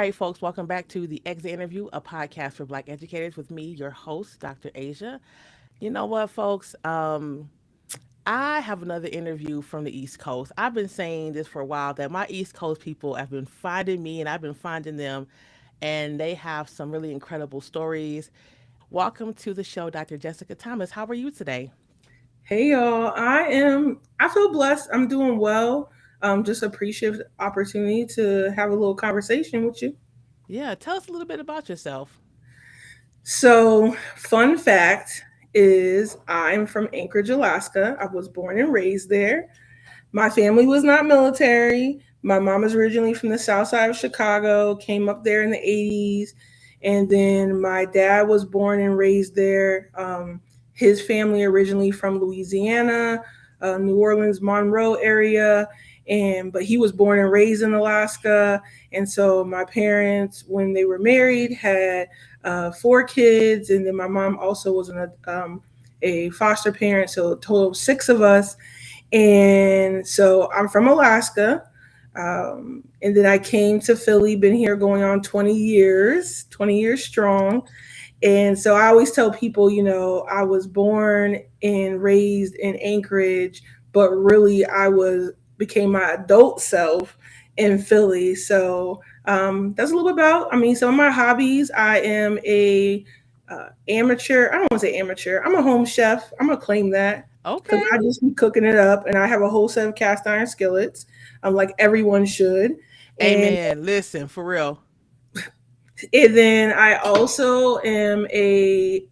right, folks, welcome back to the Exit Interview, a podcast for Black educators with me, your host, Dr. Asia. You know what, folks? I have another interview from the East Coast. I've been saying this for a while that my East Coast people have been finding me and I've been finding them, and they have some really incredible stories. Welcome to the show, Dr. Jessica Thomas. How are you today? Hey y'all, I feel blessed. I'm doing well. Just appreciate the opportunity to have a little conversation with you. Yeah, tell us a little bit about yourself. So, fun fact is I'm from Anchorage, Alaska. I was born and raised there. My family was not military. My mom is originally from the south side of Chicago, came up there in the 80s. And then my dad was born and raised there. His family originally from Louisiana, New Orleans, Monroe area. But he was born and raised in Alaska. And so my parents, when they were married, had four kids. And then my mom also was a foster parent. So a total of six of us, and so I'm from Alaska. And then I came to Philly, been here going on 20 years strong. And so I always tell people, I was born and raised in Anchorage, but really became my adult self in Philly. So that's a little bit about, some of my hobbies. I am a amateur. I don't want to say amateur. I'm a home chef. I'm gonna claim that because Okay. I just be cooking it up, and I have a whole set of cast iron skillets, like everyone should. And Amen. Listen, for real. and then I also am a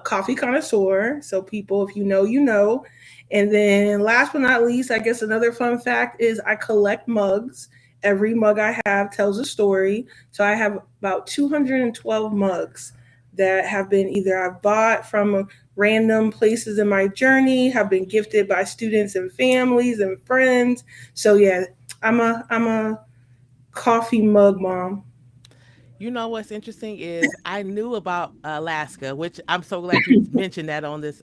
coffee connoisseur. So people, if you know, you know. And then last but not least, I guess another fun fact is I collect mugs. Every mug I have tells a story. So I have about 212 mugs that have been either I've bought from random places in my journey, have been gifted by students and families and friends. So yeah, I'm a coffee mug mom. You know what's interesting is I knew about Alaska, which I'm so glad you mentioned that on this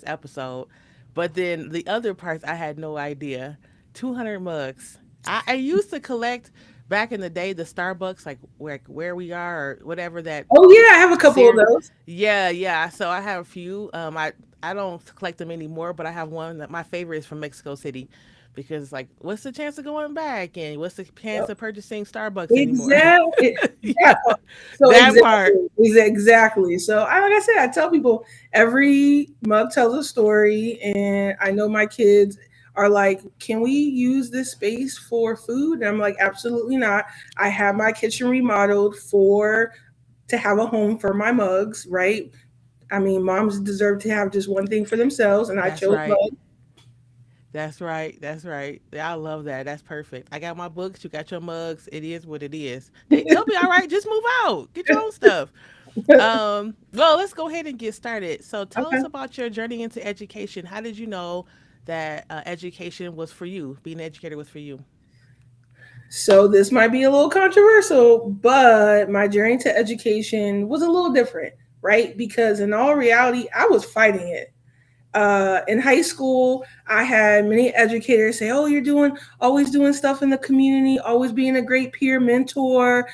episode. But then the other parts I had no idea. 200 mugs. I used to collect back in the day the Starbucks, like where we are or whatever that Oh yeah, I have a couple of series. those. Yeah, yeah. So I have a few. I don't collect them anymore, but I have one that my favorite is from Mexico City, because like, what's the chance of going back, and what's the chance Yep. of purchasing Starbucks anymore? Exactly. Yeah. Yeah, So that part. exactly. So like I said, I tell people every mug tells a story, and I know my kids are like, "Can we use this space for food?" And I'm like, "Absolutely not." I have my kitchen remodeled for to have a home for my mugs, right? I mean, moms deserve to have just one thing for themselves, and I That's chose right. mugs. That's right. That's right. Yeah, I love that. That's perfect. I got my books. You got your mugs. It is what it is. They'll be all right. Just move out. Get your own stuff. Well, let's go ahead and get started. So, tell Okay. us about your journey into education. How did you know that education was for you? Being an educator was for you. So this might be a little controversial, but my journey to education was a little different, right? Because in all reality, I was fighting it. In high school, I had many educators say, "Oh, you're doing always doing stuff in the community, always being a great peer mentor.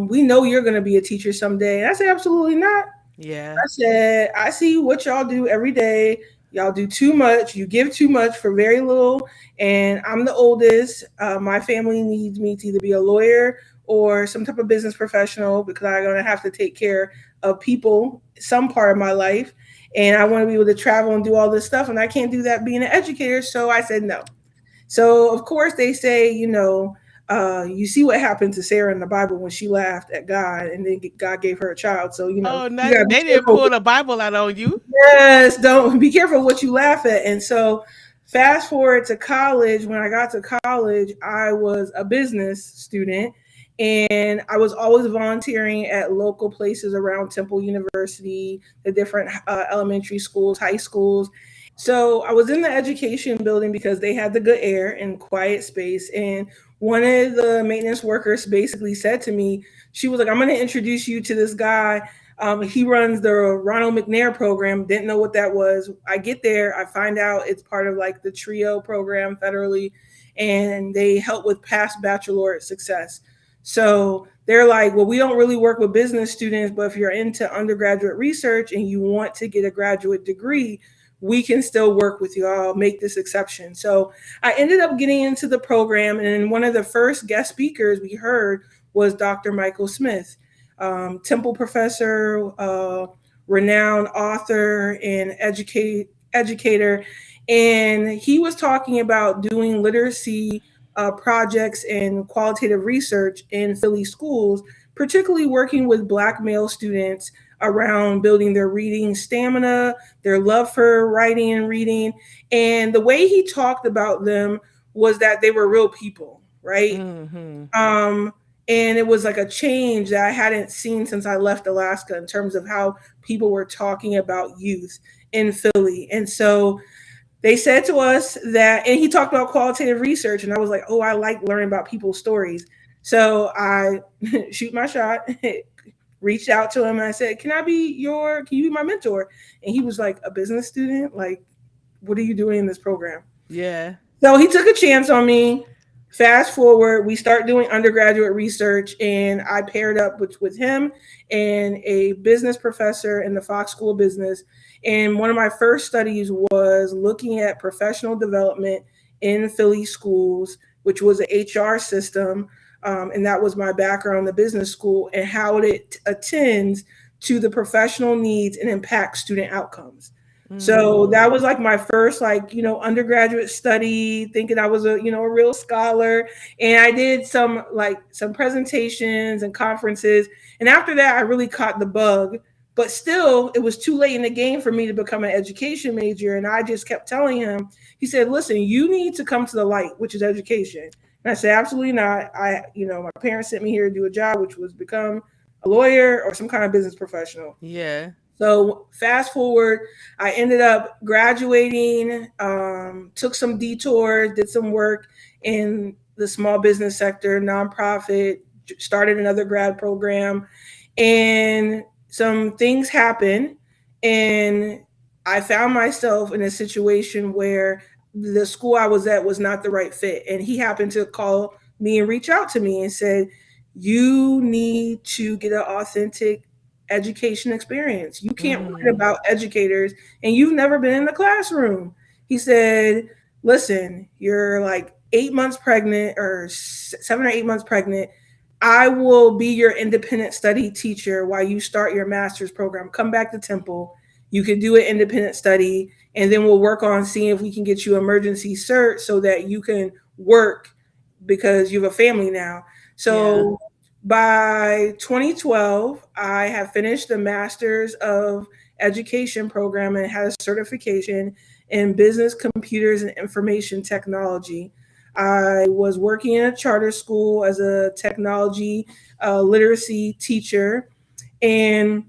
We know you're going to be a teacher someday." And I said, "Absolutely not." Yeah, I said, I see what y'all do every day. Y'all do too much. You give too much for very little. And I'm the oldest. My family needs me to either be a lawyer or some type of business professional because I'm going to have to take care of people some part of my life. And I want to be able to travel and do all this stuff. And I can't do that being an educator. So I said no. So of course they say, you see what happened to Sarah in the Bible when she laughed at God, and then God gave her a child. So oh, you not, gotta be they didn't careful. pull the Bible out on you. Yes, don't be careful what you laugh at. And so fast forward to college. When I got to college, I was a business student, and I was always volunteering at local places around Temple University, the different elementary schools, high schools. So I was in the education building because they had the good air and quiet space. And one of the maintenance workers basically said to me, she was like, "I'm going to introduce you to this guy. He runs the Ronald McNair program." Didn't know what that was. I get there, I find out it's part of like the TRIO program federally, and they help with past baccalaureate success. So they're like, well, we don't really work with business students, but if you're into undergraduate research and you want to get a graduate degree, we can still work with you. I'll make this exception. So I ended up getting into the program, and one of the first guest speakers we heard was Dr. Michael Smith, Temple professor, renowned author, and educator. And he was talking about doing literacy projects and qualitative research in Philly schools, particularly working with Black male students around building their reading stamina, their love for writing and reading. And the way he talked about them was that they were real people, right? Mm-hmm. Um, and it was like a change that I hadn't seen since I left Alaska in terms of how people were talking about youth in Philly. And so they said to us that, and he talked about qualitative research, and I was like, oh, I like learning about people's stories. So I shoot my shot, reached out to him, and I said, can you be my mentor? And he was like, a business student? Like, what are you doing in this program? Yeah. So he took a chance on me. Fast forward, we start doing undergraduate research, and I paired up with him and a business professor in the Fox School of Business. And one of my first studies was looking at professional development in Philly schools, which was an HR system. And that was my background in the business school, and how it attends to the professional needs and impacts student outcomes. So Mm. that was like my first, like, undergraduate study, thinking I was a real scholar. And I did some presentations and conferences. And after that, I really caught the bug. But still, it was too late in the game for me to become an education major. And I just kept telling him, he said, listen, you need to come to the light, which is education. And I said, absolutely not. My parents sent me here to do a job, which was become a lawyer or some kind of business professional. Yeah. So fast forward, I ended up graduating, took some detours, did some work in the small business sector, nonprofit, started another grad program, and some things happened, and I found myself in a situation where the school I was at was not the right fit. And he happened to call me and reach out to me and said, you need to get an authentic education experience. You can't learn Mm. about educators and you've never been in the classroom. He said, listen, you're like 8 months pregnant, or 7 or 8 months pregnant. I will be your independent study teacher while you start your master's program. Come back to Temple. You can do an independent study, and then we'll work on seeing if we can get you emergency cert so that you can work, because you have a family now. Yeah. So by 2012, I have finished the Master's of Education program and had a certification in business, computers, and information technology. I was working in a charter school as a technology literacy teacher. And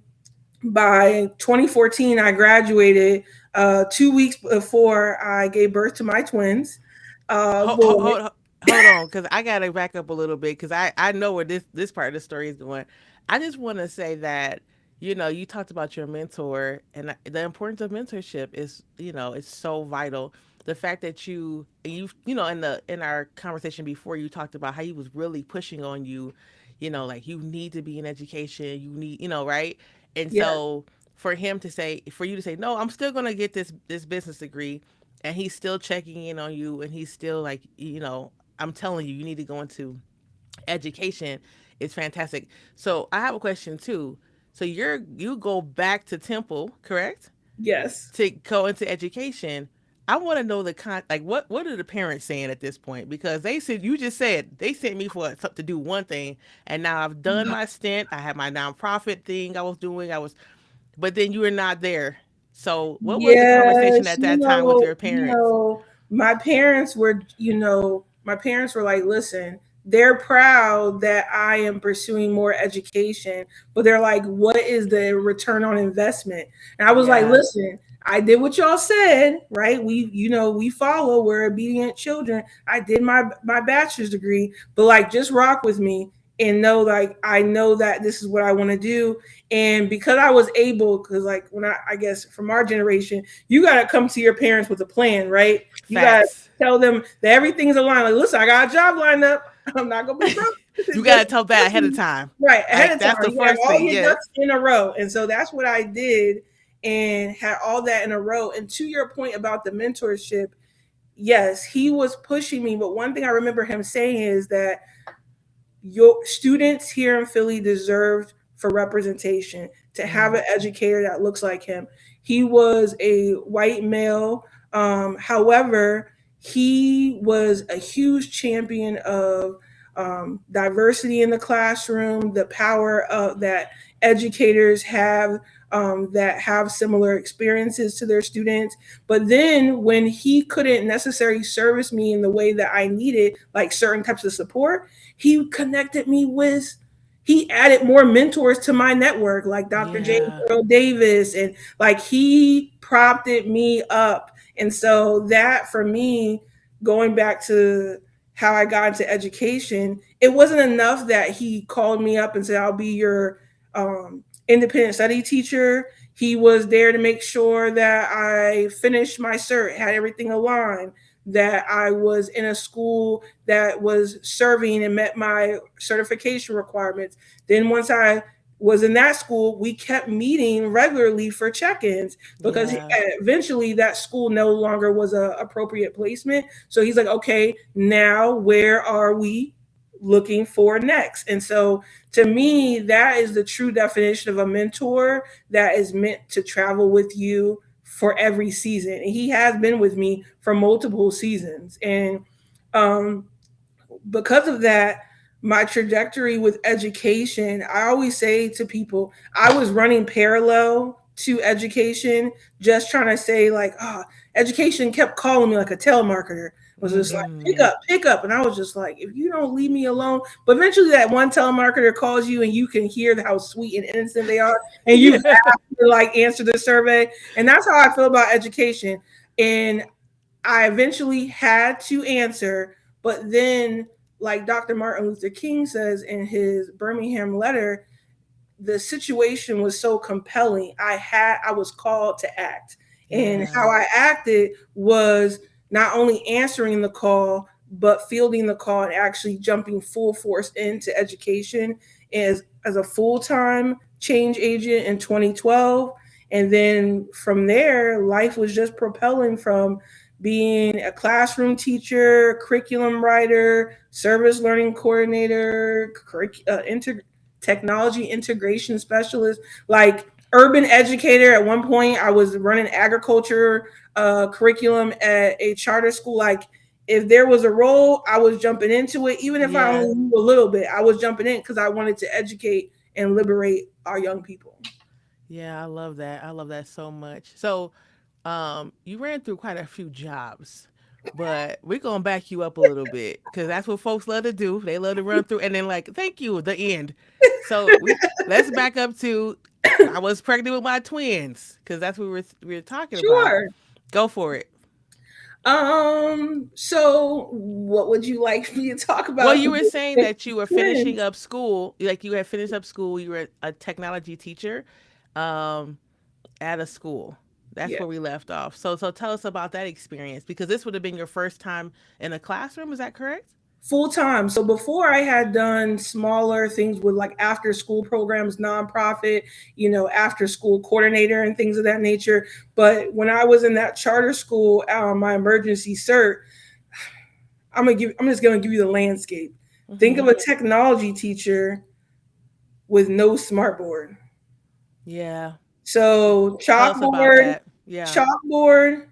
by 2014, I graduated 2 weeks before I gave birth to my twins. Hold, hold, Boy, hold, hold on, because I gotta back up a little bit, because I know where this part of the story is going. I just want to say that, you talked about your mentor, and the importance of mentorship is, it's so vital. The fact that in our conversation before, you talked about how he was really pushing on you, like, you need to be in education, you need, right? And yeah, so for you to say, no, I'm still gonna get this business degree, and he's still checking in on you, and he's still like, I'm telling you, you need to go into education. It's fantastic. So I have a question too. So you go back to Temple, correct, yes. to go into education. I want to know like, what are the parents saying at this point, because they said, you just said they sent me to do one thing, and now I've done my stint. I had my nonprofit thing I was doing. But then you were not there. So what was the conversation Yes, at that time with your you parents? know, my parents were like, listen, they're proud that I am pursuing more education, but they're like, what is the return on investment? And I was like, Yeah. listen, I did what y'all said, right? We follow, we're obedient children. I did my bachelor's degree, but like, just rock with me and know, like, I know that this is what I want to do. And because I was able, because like when I guess from our generation, you got to come to your parents with a plan, right? You got to Facts. tell them that everything's aligned. Like, listen, I got a job lined up. I'm not gonna be broke. You gotta Just tell that ahead of time. right ahead Like of that's time. the You have first all thing. your Yeah. ducks in a row, and so that's what I did, and had all that in a row. And to your point about the mentorship, yes, he was pushing me. But one thing I remember him saying is that your students here in Philly deserved for representation to have Mm, an educator that looks like him. He was a white male. However, he was a huge champion of diversity in the classroom, the power of that educators have that have similar experiences to their students. But then when he couldn't necessarily service me in the way that I needed, like certain types of support, he connected me with, he added more mentors to my network, like Dr. James yeah. Earl Davis, and like he propped me up. And so that for me, going back to how I got into education, it wasn't enough that he called me up and said, I'll be your independent study teacher. He was there to make sure that I finished my cert, had everything aligned, that I was in a school that was serving and met my certification requirements. Then once I was in that school, we kept meeting regularly for check-ins because Yeah. eventually that school no longer was a appropriate placement. So he's like, okay, now where are we looking for next? And so to me, that is the true definition of a mentor that is meant to travel with you for every season. And he has been with me for multiple seasons. And um, because of that, my trajectory with education, I always say to people, I was running parallel to education, just trying to say, like, oh, education kept calling me like a telemarketer. Was just like, Mm-hmm. pick up. And I was just like, if you don't leave me alone. But eventually that one telemarketer calls you and you can hear how sweet and innocent they are. And you have Yeah. to like answer the survey. And that's how I feel about education. And I eventually had to answer, but then, like Dr. Martin Luther King says in his Birmingham letter, the situation was so compelling. I was called to act. And how Yeah. I acted was not only answering the call, but fielding the call and actually jumping full force into education as a full-time change agent in 2012. And then from there, life was just propelling from being a classroom teacher, curriculum writer, service learning coordinator, technology integration specialist, like urban educator. At one point, I was running agriculture curriculum at a charter school. Like, if there was a role, I was jumping into it. Even if I Yeah. only knew a little bit, I was jumping in because I wanted to educate and liberate our young people. Yeah, I love that. I love that so much. So, you ran through quite a few jobs, but we're gonna back you up a little bit because that's what folks love to do. They love to run through and then like, thank you, the end. So let's back up to I was pregnant with my twins because that's what we were talking about. Sure. Go for it. So what would you like me to talk Well, about? you were saying that you were finishing Twins. up school, like you had finished up school. You were a technology teacher, um, at a school. That's Yeah. where we left off. So tell us about that experience because this would have been your first time in a classroom. Is that correct? Full time. So before I had done smaller things with like after school programs, nonprofit, after school coordinator and things of that nature. But when I was in that charter school, my emergency cert, I'm just gonna give you the landscape. Think Mm-hmm. of a technology teacher with no smartboard. Yeah. So Tell us about chalkboard, that. Yeah. chalkboard,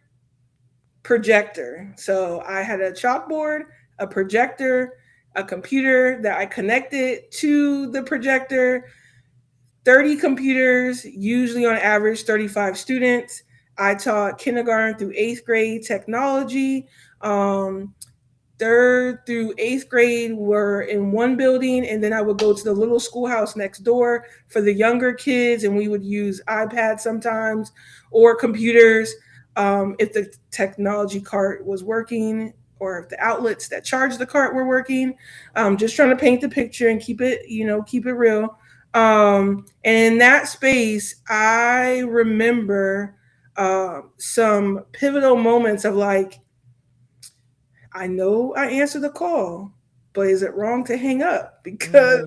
projector. So I had a chalkboard, a projector, a computer that I connected to the projector, 30 computers, usually on average 35 students. I taught kindergarten through eighth grade technology. Um, third through eighth grade were in one building, and then I would go to the little schoolhouse next door for the younger kids, and we would use iPads sometimes or computers if the technology cart was working or if the outlets that charge the cart were working. Just trying to paint the picture and keep it real. And in that space, I remember some pivotal moments of like, I know I answered the call, but is it wrong to hang up? Because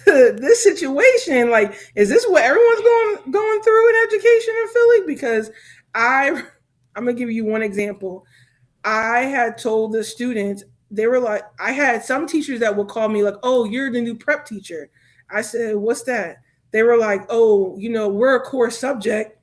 Mm-hmm. this situation, like, is this what everyone's going through in education in Philly? Because I I'm gonna give you one example. I had told the students, they were like, I had some teachers that would call me like, "Oh, you're the new prep teacher." I said, "What's that?" They were like, "Oh, we're a core subject."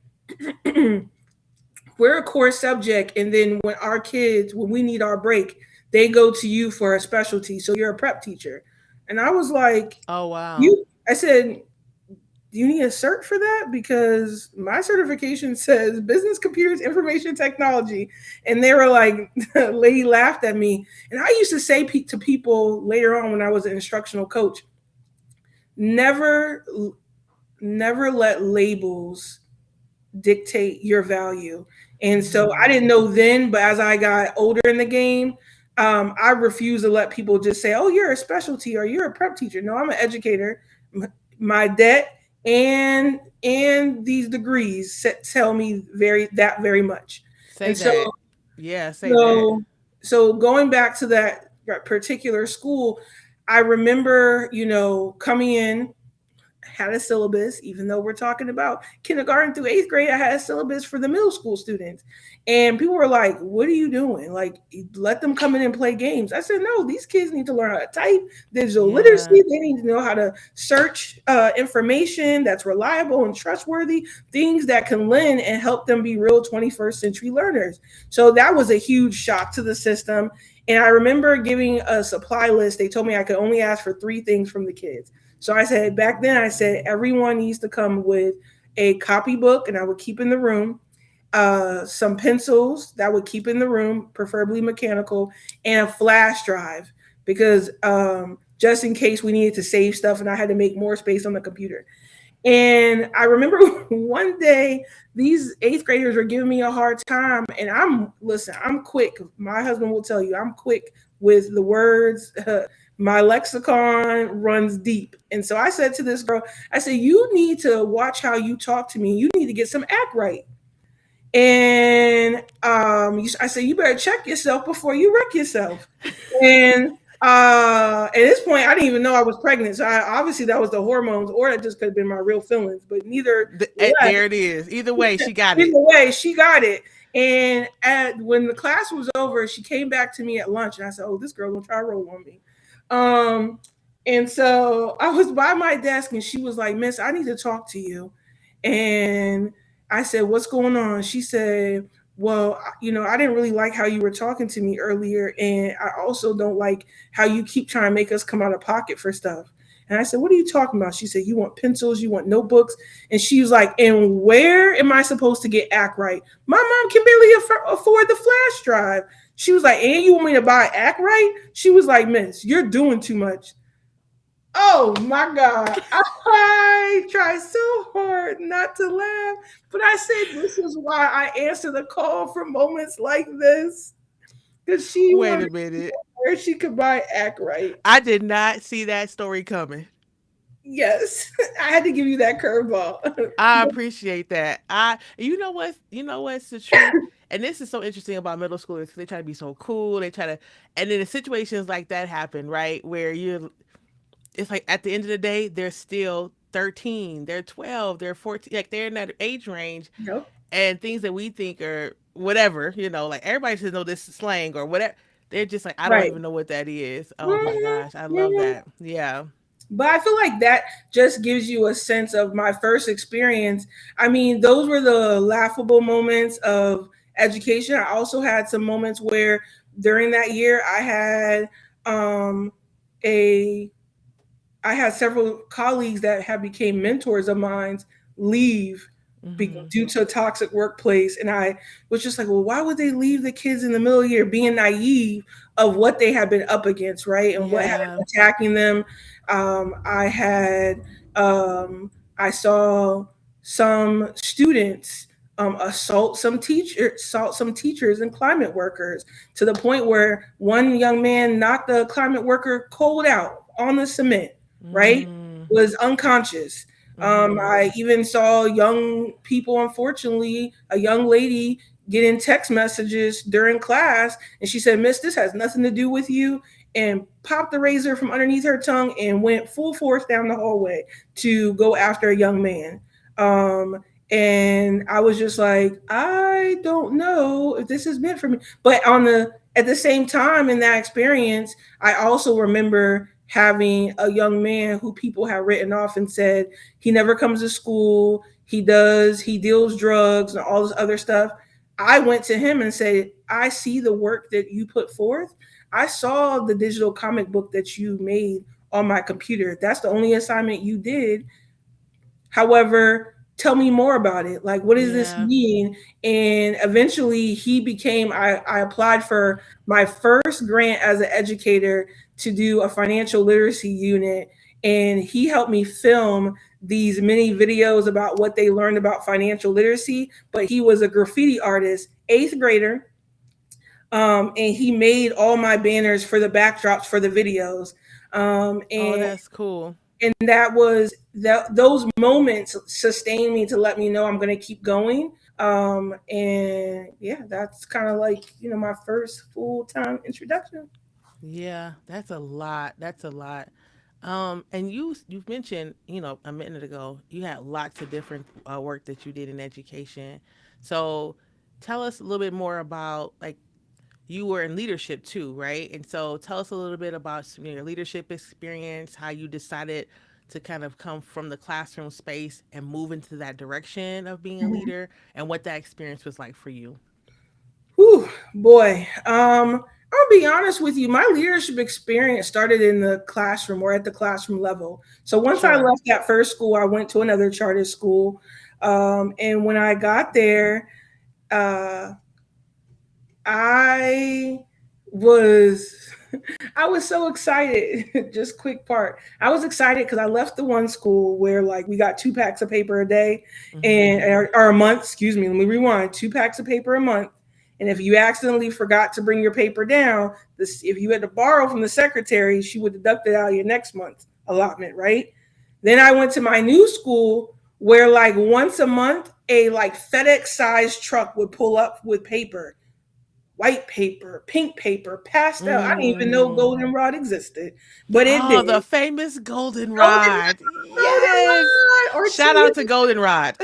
We're a core subject, and then when we need our break, they go to you for a specialty, so you're a prep teacher. And I was like, Oh wow. you I said, do you need a cert for that? Because my certification says business computers information technology. And they were like, the lady laughed at me. And I used to say to people later on when I was an instructional coach, never never let labels dictate your value. And so I Mm-hmm. didn't know then, but as I got older in the game, I refuse to let people just say, "Oh, you're a specialty or you're a prep teacher." No, I'm an educator. My debt and these degrees tell me very much. Say And so that. Yeah, say that. so so going back to that particular school, I remember, coming in, had a syllabus, even though we're talking about kindergarten through eighth grade, I had a syllabus for the middle school students. And people were like, "What are you doing? Like, let them come in and play games." I said, "No, these kids need to learn how to type, digital Yeah. literacy. They need to know how to search information that's reliable and trustworthy, things that can lend and help them be real 21st century learners." So that was a huge shock to the system. And I remember giving a supply list. They told me I could only ask for three things from the kids. So I said, back then, I said, everyone needs to come with a copybook, and I would keep in the room, some pencils that would keep in the room, preferably mechanical, and a flash drive, because just in case we needed to save stuff and I had to make more space on the computer. And I remember one day these eighth graders were giving me a hard time. And I'm quick. My husband will tell you, I'm quick with the words. My lexicon runs deep. And so I said to this girl, I said, "You need to watch how you talk to me. You need to get some act right." And I said, "You better check yourself before you wreck yourself." And at this point, I didn't even know I was pregnant. So obviously that was the hormones, or that just could have been my real feelings. But neither left. There it is. Either way, she got Either it. way, she got it. And when the class was over, she came back to me at lunch, and I said, "Oh, this girl gonna try to roll on me." Um, and so I was by my desk, and she was like, "Miss, I need to talk to you." And I said, "What's going on?" She said, "Well, I didn't really like how you were talking to me earlier, and I also don't like how you keep trying to make us come out of pocket for stuff." And I said, "What are you talking about?" She said, "You want pencils, you want notebooks." And she was like, "And where am I supposed to get act right? My mom can barely afford the flash drive." She was like, "And you want me to buy act right?" She was like, "Miss, you're doing too much." Oh my God. I tried so hard not to laugh, but I said, this is why I answer the call for moments like this. Because she Wait wanted a minute. where she could buy act right. I did not see that story coming. Yes. I had to give you that curveball. I appreciate that. You know what's the truth? And this is so interesting about middle schoolers because they try to be so cool. They try to, and then the situations like that happen, right? Where it's like at the end of the day, they're still 13, they're 12, they're 14, like they're in that age range, Yep. and things that we think are whatever, like everybody should know this slang or whatever. They're just like, I don't Right. even know what that is. Oh my Mhm, gosh, I love mhm. that. Yeah. But I feel like that just gives you a sense of my first experience. I mean, those were the laughable moments of education. I also had some moments where during that year um a I had several colleagues that have became mentors of mine leave Mm-hmm. due to a toxic workplace, and I was just like, well, why would they leave the kids in the middle of the year, being naive of what they had been up against, right, and what had Yeah. been attacking them. I had I saw some students assault some teachers and climate workers, to the point where one young man knocked a climate worker cold out on the cement, right? Mm. Was unconscious. Mm-hmm. I even saw young people, unfortunately, a young lady getting text messages during class, and she said, "Miss, this has nothing to do with you." and popped the razor from underneath her tongue and went full force down the hallway to go after a young man. And I was just like, I don't know if this is meant for me. But on the at the same time in that experience, I also remember having a young man who people had written off and said he never comes to school, he deals drugs and all this other stuff. I went to him and said, I see the work that you put forth. I saw the digital comic book that you made on my computer. That's the only assignment you did. However, tell me more about it. Like, what does this Yeah. mean? And eventually, I applied for my first grant as an educator to do a financial literacy unit. And he helped me film these mini videos about what they learned about financial literacy. But he was a graffiti artist, eighth grader, and he made all my banners for the backdrops for the videos. Um, Oh, and that's cool. and those moments sustained me to let me know I'm going to keep going. And yeah, that's kind of like my first full time introduction. Yeah, that's a lot. That's a lot. And you've mentioned, a minute ago, you had lots of different work that you did in education. So tell us a little bit more about, like, you were in leadership too, right? And so tell us a little bit about your leadership experience, how you decided to kind of come from the classroom space and move into that direction of being a Mhm. leader, and what that experience was like for you. Whew, boy. I'll be honest with you. My leadership experience started in the classroom or at the classroom level. So once I Sure. left that first school, I went to another charter school. And when I got there, uh, I was I was so excited. Just quick part. I was excited because I left the one school where like we got 2 packs of paper a day and Hmm. or a month, excuse me, let me rewind, 2 packs of paper a month. And if you accidentally forgot to bring your paper down, if you had to borrow from the secretary, she would deduct it out of your next month's allotment, right? Then I went to my new school where like once a month a like FedEx sized truck would pull up with paper, white paper, pink paper, pastel. I didn't even know Mm. goldenrod existed, but it did. Oh, the famous goldenrod. Goldenrod, Yes. goldenrod, or Shout out to tea. goldenrod.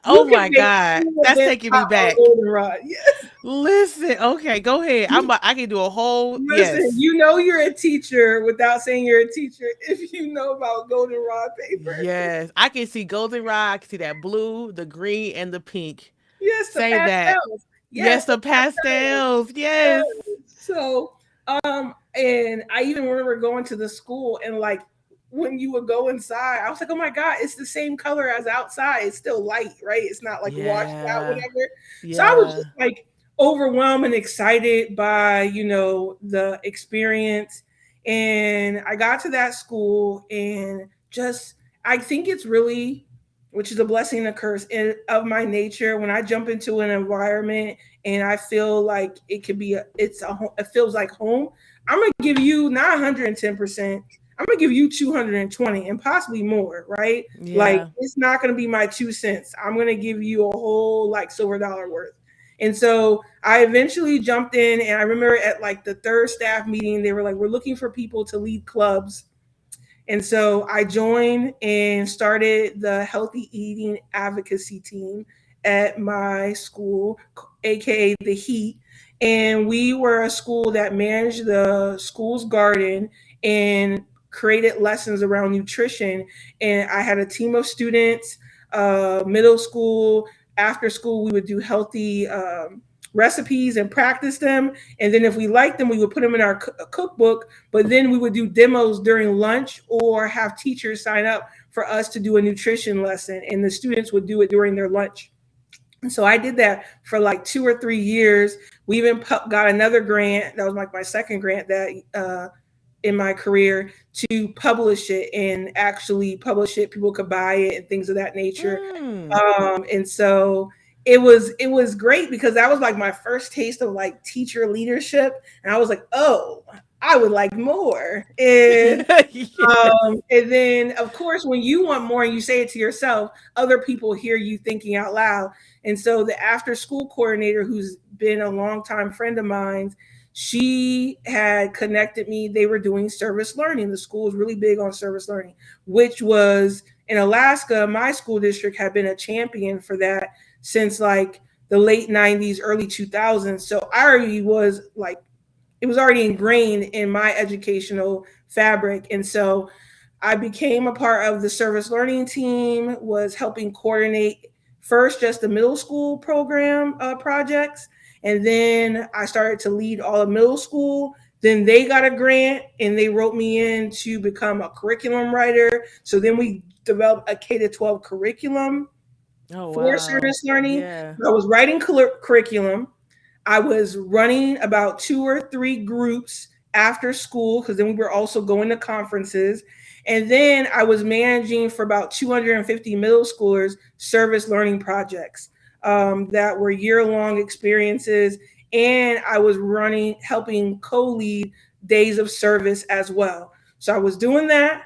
Oh You can my make God. any That's event taking me hot on back. goldenrod. Yes. Listen, okay, go ahead. I can do a whole Listen, yes. you know you're a teacher without saying you're a teacher if you know about goldenrod paper. Yes. I can see goldenrod, I can see that blue, the green, and the pink. Yes, the Say that. pastels. Yes, Yes, the the pastels. pastels. Yes. Yes. So, and I even remember going to the school and like when you would go inside, I was like, oh my God, it's the same color as outside. It's still light, right? It's not like washed out, Yeah. whatever. So I was Yeah. just like overwhelmed and excited by, the experience. And I got to that school and just, I think it's really, which is a blessing and a curse of my nature. When I jump into an environment and I feel like it could be it feels like home. I'm gonna give you not 110%. I'm gonna give you 220 and possibly more, right? Like Yeah. it's not gonna be my 2 cents. I'm gonna give you a whole like silver dollar worth. And so I eventually jumped in, and I remember at like the third staff meeting, they were like, "We're looking for people to lead clubs." And so I joined and started the healthy eating advocacy team at my school, aka the Heat. And we were a school that managed the school's garden and created lessons around nutrition. And I had a team of students, middle school, after school, we would do healthy recipes and practice them. And then if we liked them, we would put them in our cookbook, but then we would do demos during lunch or have teachers sign up for us to do a nutrition lesson, and the students would do it during their lunch. And so I did that for like 2 or 3 years. We even got another grant. That was like my second grant that in my career to publish it and actually publish it. People could buy it and things of that nature. Mm. And so it was great because that was like my first taste of like teacher leadership, and I was like, oh, I would like more. Yes. And then, of course, when you want more and you say it to yourself, other people hear you thinking out loud. And so, the after school coordinator, who's been a longtime friend of mine, She had connected me. They were doing service learning. The school was really big on service learning, which was in Alaska. My school district had been a champion for that since like the late 90s, early 2000s. So I already was like, it was already ingrained in my educational fabric. And so I became a part of the service learning team, was helping coordinate first just the middle school program projects. And then I started to lead all of middle school. Then they got a grant and they wrote me in to become a curriculum writer. So then we developed a K to 12 curriculum Oh for wow. service learning. Yeah. I was writing curriculum. I was running about 2 or 3 groups after school because then we were also going to conferences. And then I was managing for about 250 middle schoolers service learning projects that were year-long experiences. And I was running, helping co-lead days of service as well. So I was doing that.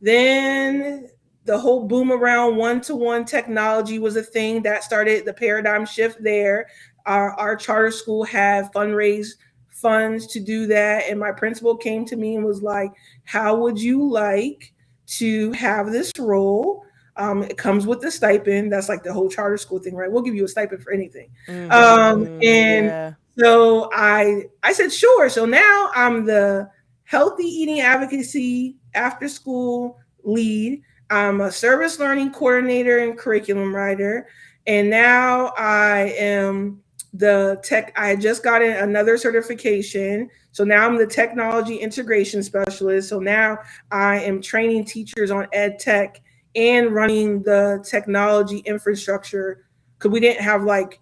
Then the whole boom around one-to-one technology was a thing that started the paradigm shift there. Our charter school had fundraised funds to do that. And my principal came to me and was like, how would you like to have this role? It comes with the stipend. That's like the whole charter school thing, right? We'll give you a stipend for anything. And Yeah. so I said, sure. So now I'm the healthy eating advocacy after school lead. I'm a service learning coordinator and curriculum writer. And now I am the tech. I just got another certification. So now I'm the technology integration specialist. So now I am training teachers on ed tech and running the technology infrastructure because we didn't have like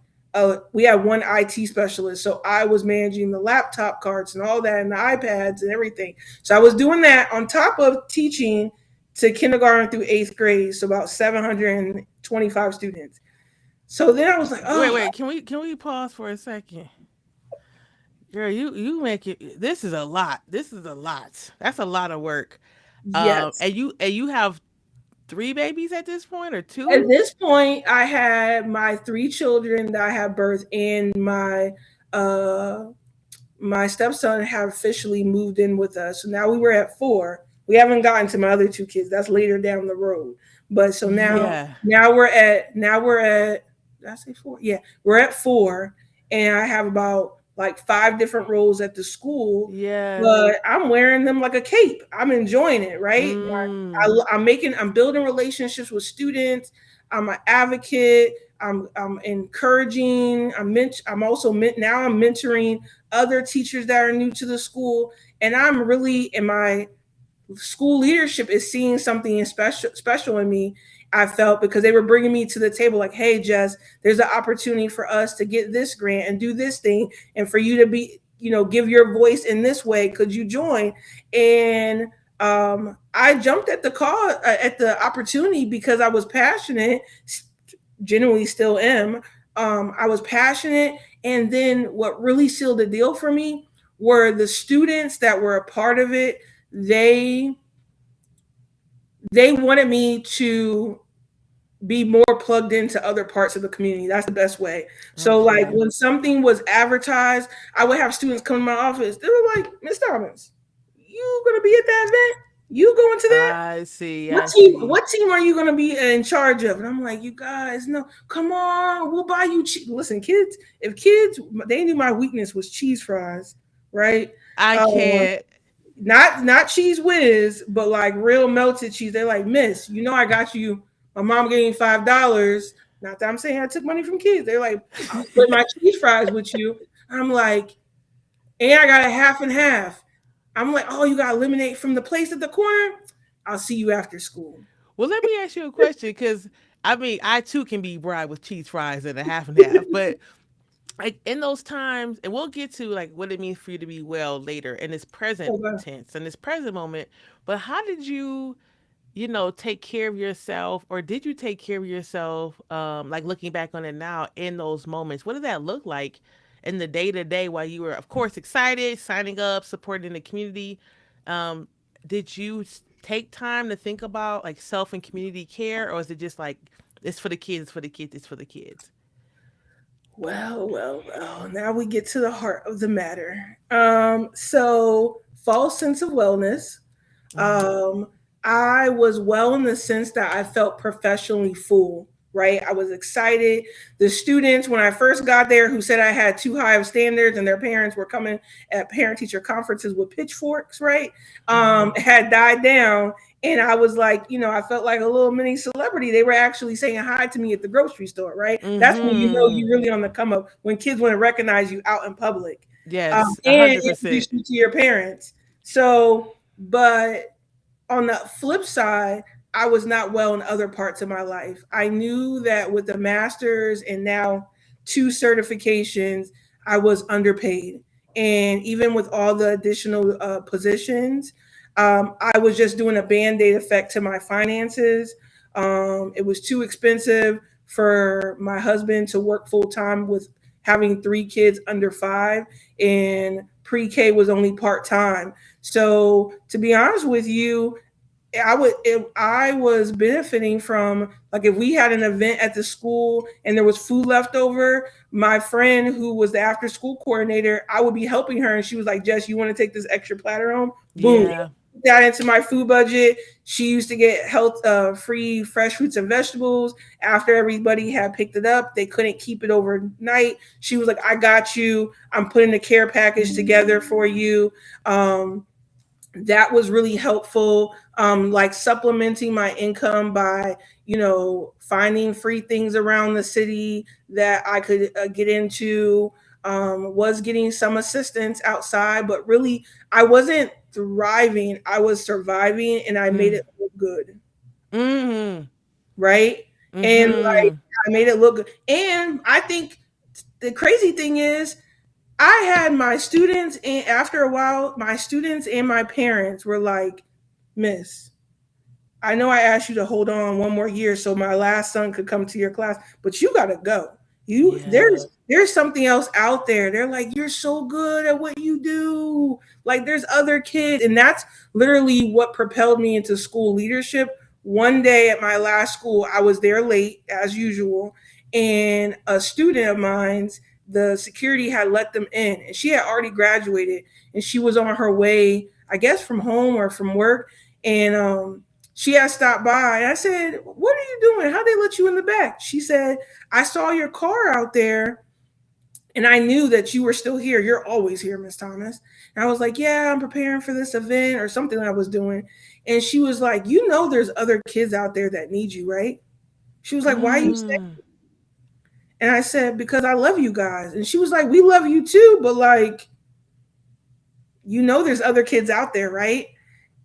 we had one IT specialist. So I was managing the laptop carts and all that and the iPads and everything. So I was doing that on top of teaching to kindergarten through 8th grade. So about 725 students. So then I was like, Wait, oh, wait. Can we pause for a second? Girl, you make it. This is a lot. This is a lot. That's a lot of work. yes. And you have three babies at this point, or At two? this point, I had my 3 children that I had birthed, and uh, my stepson have officially moved in with us. So now we were at 4. We haven't gotten to my other 2 kids. That's later down the road. But so Yeah. now we're at did I say 4? Yeah, we're at 4, and I have about like 5 different roles at the school. Yeah. But I'm wearing them like a cape. I'm enjoying it, right? Mm. I'm building relationships with students. I'm an advocate. I'm encouraging. I'm also now I'm mentoring other teachers that are new to the school, and I'm really in my school leadership is seeing something special in me. I felt because they were bringing me to the table like, hey, Jess, there's an opportunity for us to get this grant and do this thing, and for you to be, give your voice in this way. Could you join? And I jumped at the call at the opportunity because I was passionate, genuinely still am. I was passionate, and then what really sealed the deal for me were the students that were a part of it. They wanted me to be more plugged into other parts of the community. That's the best way. So, like Okay. when something was advertised, I would have students come to my office. They were like, Miss Thomas, you gonna be at that event? You going to that? I see. What I team? see. What team are you gonna be in charge of? And I'm like, you guys, no, come on, we'll buy you. Listen, kids. If kids, they knew my weakness was cheese fries, right? I Uh, can't. not cheese whiz, but like real melted cheese. They're like, Miss, I got you. My mom gave me $5. Not that I'm saying I took money from kids. They're like, I'll split my cheese fries with you. I'm like, and I got a half and half. I'm like, oh, you got to eliminate from the place at the corner. I'll see you after school. Well, let me ask you a question, because I mean, I too can be bribed with cheese fries and a half and half, but like in those times, and we'll get to like what it means for you to be well later in this present Okay. tense, in this present moment. But how did you, take care of yourself, or did you take care of yourself, like looking back on it now in those moments? What did that look like in the day to day while you were, of course, excited, signing up, supporting the community? Um, did you take time to think about like self and community care, or is it just like it's for the kids, it's for the kids, it's for the kids? Well. Now we get to the heart of the matter. So false sense of wellness. Mm-hmm. Um, I was well in the sense that I felt professionally full, right? I was excited. The students, when I first got there, who said I had too high of standards and their parents were coming at parent teacher conferences with pitchforks, right? Mm-hmm. Had died down. And I was like, I felt like a little mini celebrity. They were actually saying hi to me at the grocery store, right? That's when you know Mm-hmm. you're really on the come up, when kids want to recognize you out in public, Yes, a and hundred percent. introduce you to your parents. So, but on the flip side, I was not well in other parts of my life. I knew that with the master's and now two certifications, I was underpaid. And even with all the additional positions, I was just doing a band aid effect to my finances. It was too expensive for my husband to work full time with having three kids under five, and pre K was only part time. So, to be honest with you, I would if I was benefiting from, like, if we had an event at the school and there was food left over, my friend who was the after school coordinator, I would be helping her, and she was like, "Jess, you want to take this extra platter home?" Boom, Yeah. put that into my food budget. She used to get health free fresh fruits and vegetables after everybody had picked it up. They couldn't keep it overnight. She was like, "I got you. I'm putting a care package together for you." That was really helpful. Like supplementing my income by, finding free things around the city that I could get into. Was getting some assistance outside, but really I wasn't thriving. I was surviving, and I made Mm. it look good, Mm-hmm. right? And like, Mm-hmm. I made it look good. And I think the crazy thing is, I had my students, and after a while, my students and my parents were like, "Miss, I know I asked you to hold on one more year so my last son could come to your class, but you gotta go. You Yeah. there's something else out there." They're like, "You're so good at what you do. Like, there's other kids," and that's literally what propelled me into school leadership. One day at my last school, I was there late as usual, and a student of mine's, the security had let them in, and she had already graduated, and she was on her way, I guess, from home or from work, and she had stopped by. I said, "What are you doing? How they let you in the back?" She said, "I saw your car out there and I knew that you were still here. You're always here, Miss Thomas." And I was like, "Yeah, I'm preparing for this event or something I was doing." And she was like, "You know, there's other kids out there that need you, right?" She was like, "Why are you saying?" Mm. And I said, "Because I love you guys." And she was like, "We love you too, but like, there's other kids out there, right?"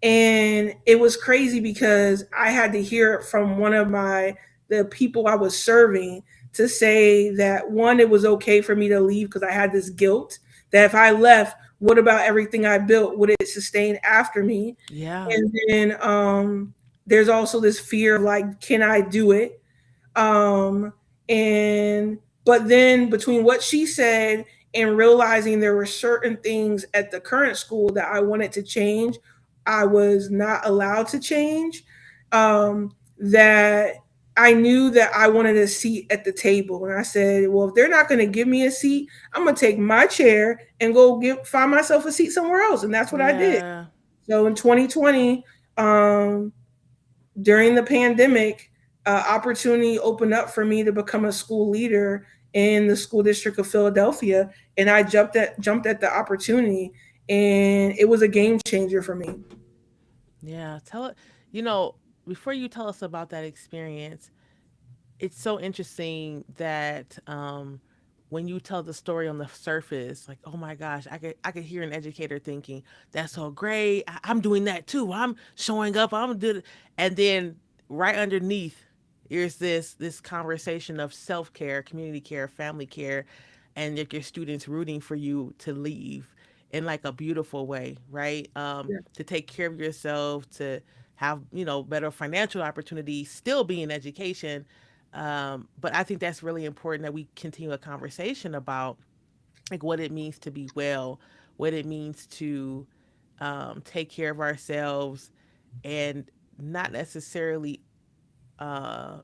And it was crazy because I had to hear it from one of the people I was serving, to say that, one, it was okay for me to leave because I had this guilt that if I left, what about everything I built? Would it sustain after me? Yeah. And then there's also this fear of, like, can I do it? Um, and but then between what she said and realizing there were certain things at the current school that I wanted to change, I was not allowed to change. That I knew that I wanted a seat at the table, and I said, "Well, if they're not going to give me a seat, I'm going to take my chair and go find myself a seat somewhere else." And that's what I did. Yeah. So in 2020, um, during the pandemic, opportunity opened up for me to become a school leader in the school district of Philadelphia, and I jumped at the opportunity, and it was a game changer for me. Yeah. Tell it. You know, before you tell us about that experience, it's so interesting that when you tell the story on the surface, like, oh my gosh, I could hear an educator thinking, "That's so great. I'm doing that too. I'm showing up. I'm doing," it." And then right underneath, here's this conversation of self care, community care, family care, and your students rooting for you to leave in like a beautiful way, right? Yeah. To take care of yourself, to have better financial opportunities, still be in education. But I think that's really important that we continue a conversation about like what it means to be well, what it means to take care of ourselves, and not necessarily. Uh,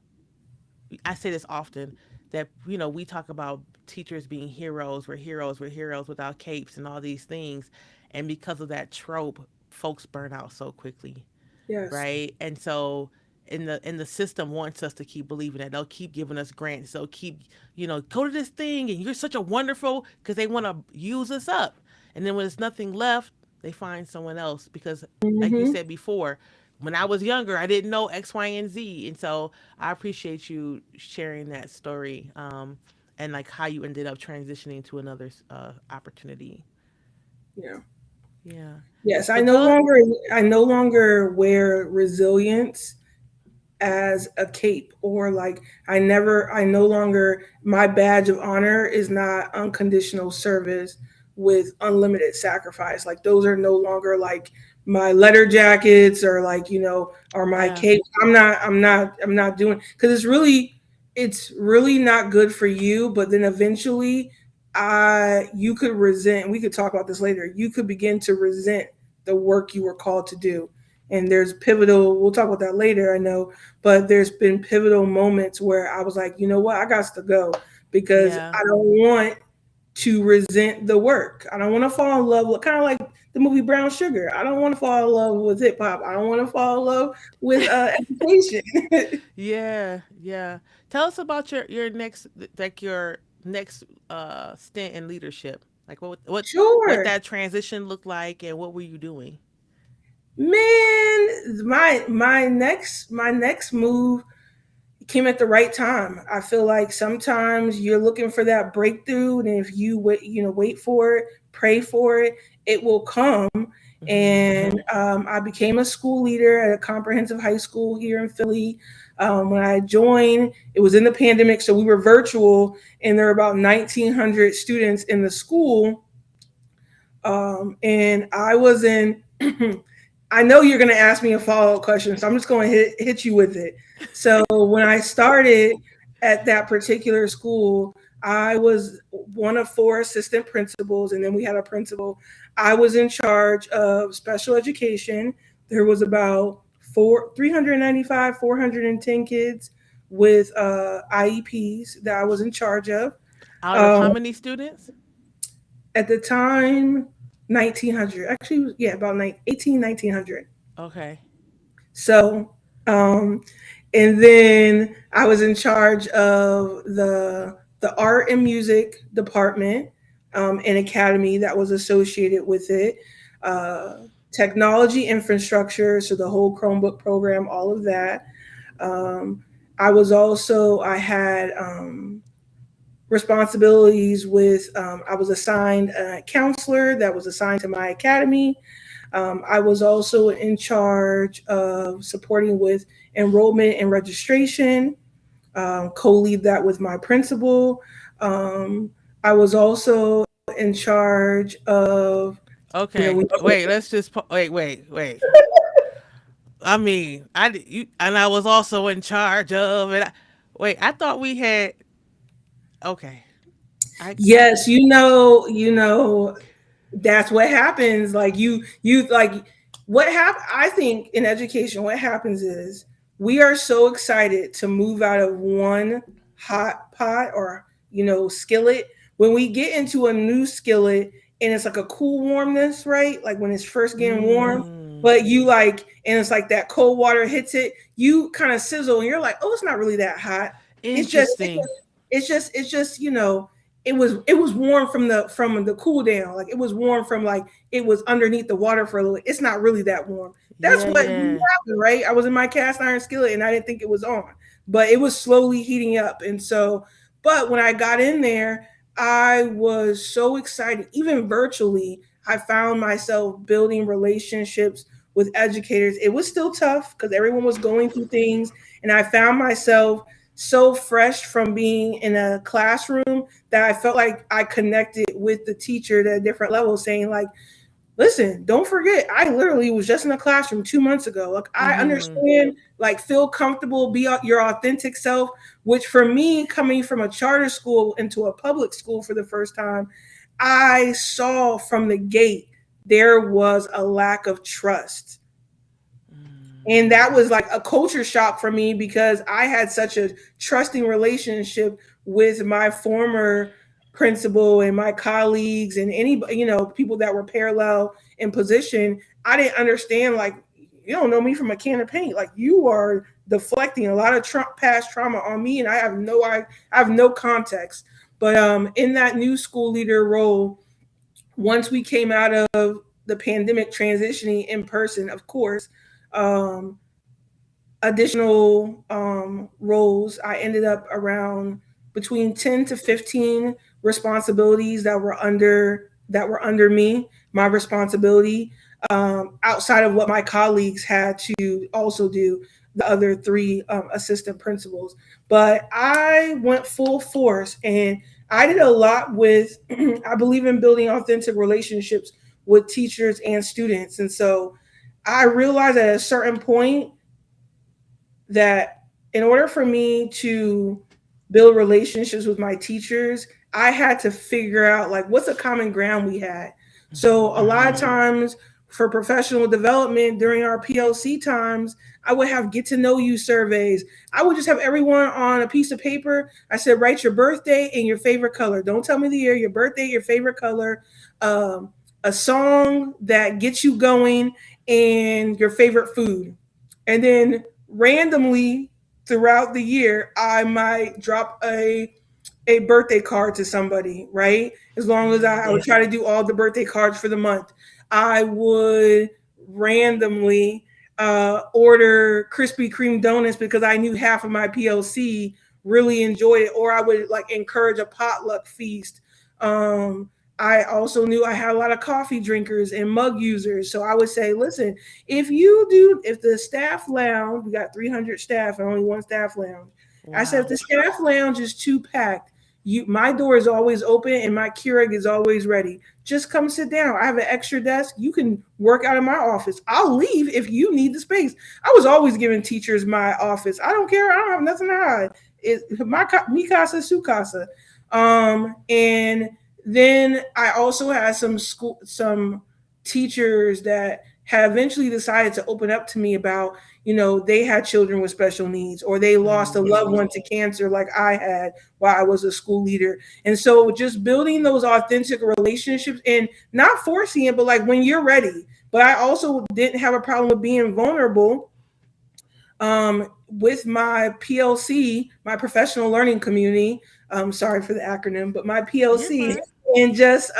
I say this often. that, you know, we talk about teachers being heroes, we're heroes without capes and all these things. And because of that trope, folks burn out so quickly, Yes. right? And so in the system wants us to keep believing that. They'll keep giving us grants. They'll keep, you know, go to this thing and you're such a wonderful, because they want to use us up. And then when there's nothing left, they find someone else because, like you Mm-hmm. said before, when I was younger, I didn't know X, Y, and Z. And so I appreciate you sharing that story, and like how you ended up transitioning to another opportunity. Yeah. Yeah. Yes, So tell it. I no longer wear resilience as a cape, or like I no longer, my badge of honor is not unconditional service with unlimited sacrifice. Like those are no longer like my letter jackets, or like, or my Yeah. cape. I'm not doing, because it's really not good for you. But then eventually, you could resent, we could talk about this later, you could begin to resent the work you were called to do. And there's pivotal, we'll talk about that later, I know, but there's been pivotal moments where I was like, you know what, I got to go, because Yeah. I don't want to resent the work. I don't want to fall in love with, kind of like the movie Brown Sugar. I don't want to fall in love with hip hop. I don't want to fall in love with education. Yeah, yeah. Tell us about your next, like your next stint in leadership. Like what Sure. that transition looked like and what were you doing? Man, my next move came at the right time. I feel like sometimes you're looking for that breakthrough, and if you wait, wait for it, pray for it, it will come. Mhm. And I became a school leader at a comprehensive high school here in Philly. When I joined, it was in the pandemic, so we were virtual, and there were about 1,900 students in the school. And I was in. I know you're going to ask me a follow up question, so I'm just going to hit you with it. So when I started at that particular school, I was one of four assistant principals, and then we had a principal. I was in charge of special education. There was about 395, 410 kids with IEPs that I was in charge of. Out of Um, how many students? at the time, 1900, actually, yeah, about 1900. Okay. So, um, and then I was in charge of the art and music department, and academy that was associated with it, uh, technology infrastructure, so the whole Chromebook program, all of that. Um, I had responsibilities with, I was assigned a counselor that was assigned to my academy. I was also in charge of supporting with enrollment and registration, co-lead that with my principal. Um, I was also in charge of, we, Okay. Wait, let's just wait. I mean, and I was also in charge of it. Wait, I thought we had. Okay. I yes, that's what happens. Like you like what hap- I think in education, what happens is we are so excited to move out of one hot pot, or skillet, when we get into a new skillet, and it's like a cool warmness, right? Like when it's first getting warm, mm, but you like, and it's like that cold water hits it, you kind of sizzle, and you're like, oh, it's not really that hot. It's just it's interesting. just it's just it was warm from the cool down. Like it was warm from, like, it was underneath the water for a little. It's not really that warm. That's Yeah, what really yeah. happened, right? I was in my cast iron skillet, and I didn't think it was on, but it was slowly heating up. And so, but when I got in there, I was so excited. Even virtually, I found myself building relationships with educators. It was still tough because everyone was going through things, and I found myself so fresh from being in a classroom that I felt like I connected with the teacher at a different level, saying like, listen, don't forget, I literally was just in a classroom 2 months ago. Like, I Mhm. understand, like, feel comfortable, be your authentic self, which for me, coming from a charter school into a public school for the first time, I saw from the gate there was a lack of trust. And Mm. that was like a culture shock for me, because I had such a trusting relationship with my former principal and my colleagues and any, people that were parallel in position, I didn't understand, like, you don't know me from a can of paint. Like, you are deflecting a lot of past trauma on me, and I have no context. But in that new school leader role, once we came out of the pandemic, transitioning in person, of course, um, additional roles. I ended up around between 10 to 15 responsibilities that were under me, my responsibility, outside of what my colleagues had to also do, the other three assistant principals. But I went full force, and I did a lot with, I believe in building authentic relationships with teachers and students. And so I realized at a certain point that in order for me to build relationships with my teachers, I had to figure out, like, what's a common ground we had. So a lot of times for professional development during our PLC times, I would have get to know you surveys. I would just have everyone on a piece of paper. I said, write your birthday and your favorite color. Don't tell me the year, your birthday, your favorite color, a song that gets you going, and your favorite food. And then randomly throughout the year, I might drop a birthday card to somebody, right? As long as I would try to do all the birthday cards for the month. I would randomly order Krispy Kreme donuts because I knew half of my PLC really enjoyed it, or I would like encourage a potluck feast. Um, I also knew I had a lot of coffee drinkers and mug users. So I would say, listen, if the staff lounge, we got 300 staff and only one staff lounge. I said, if Wow. the staff lounge is too packed, my door is always open and my Keurig is always ready. Just come sit down. I have an extra desk. You can work out of my office. I'll leave if you need the space. I was always giving teachers my office. I don't care. I don't have nothing to hide. Mi casa, su casa. And then I also had some teachers that had eventually decided to open up to me about, they had children with special needs, or they lost a loved one to cancer like I had while I was a school leader. And so just building those authentic relationships and not forcing it, but like when you're ready. But I also didn't have a problem with being vulnerable with my PLC, my professional learning community. Sorry for the acronym, but my You're PLC, fine. and just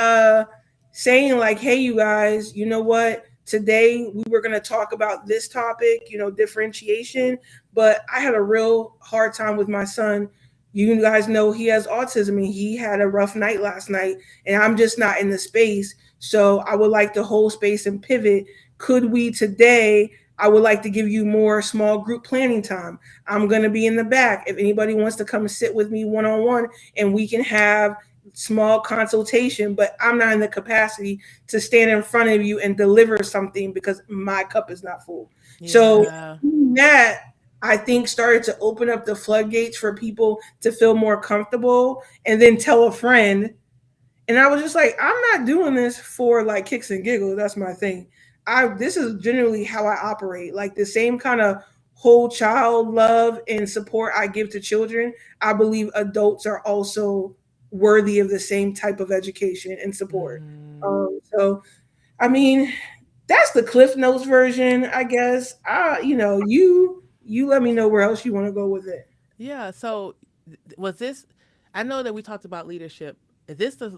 saying, like, hey, you guys, you know what? Today we were going to talk about this topic, differentiation, but I had a real hard time with my son. You guys know he has autism, and he had a rough night last night, and I'm just not in the space. So I would like to hold space and pivot. Could we today? I would like to give you more small group planning time. I'm going to be in the back. If anybody wants to come sit with me one on one, and we can have small consultation, but I'm not in the capacity to stand in front of you and deliver something because my cup is not full. So Yeah. that, I think, started to open up the floodgates for people to feel more comfortable and then tell a friend. And I was just like, I'm not doing this for like kicks and giggles. That's my thing. This is generally how I operate. Like the same kind of whole child love and support I give to children, I believe adults are also worthy of the same type of education and support. Mm. So I mean, that's the Cliff Notes version, I guess. You let me know where else you want to go with it. Yeah. So, was this? I know that we talked about leadership. Is this the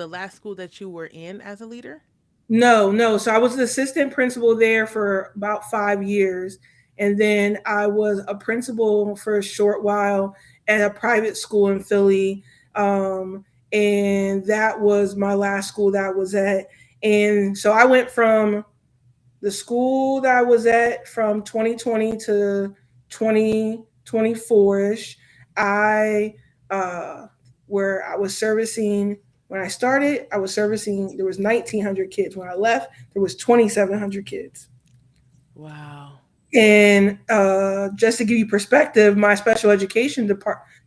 last school that you were in as a leader? No, no. So I was the assistant principal there for about 5 years. And then I was a principal for a short while at a private school in Philly. And that was my last school that I was at. And so I went from the school that I was at from 2020 to 2024ish. I where I was servicing when I started, I was servicing there was 1900 kids. When I left, there was 2700 kids. Wow. And just to give you perspective, my special education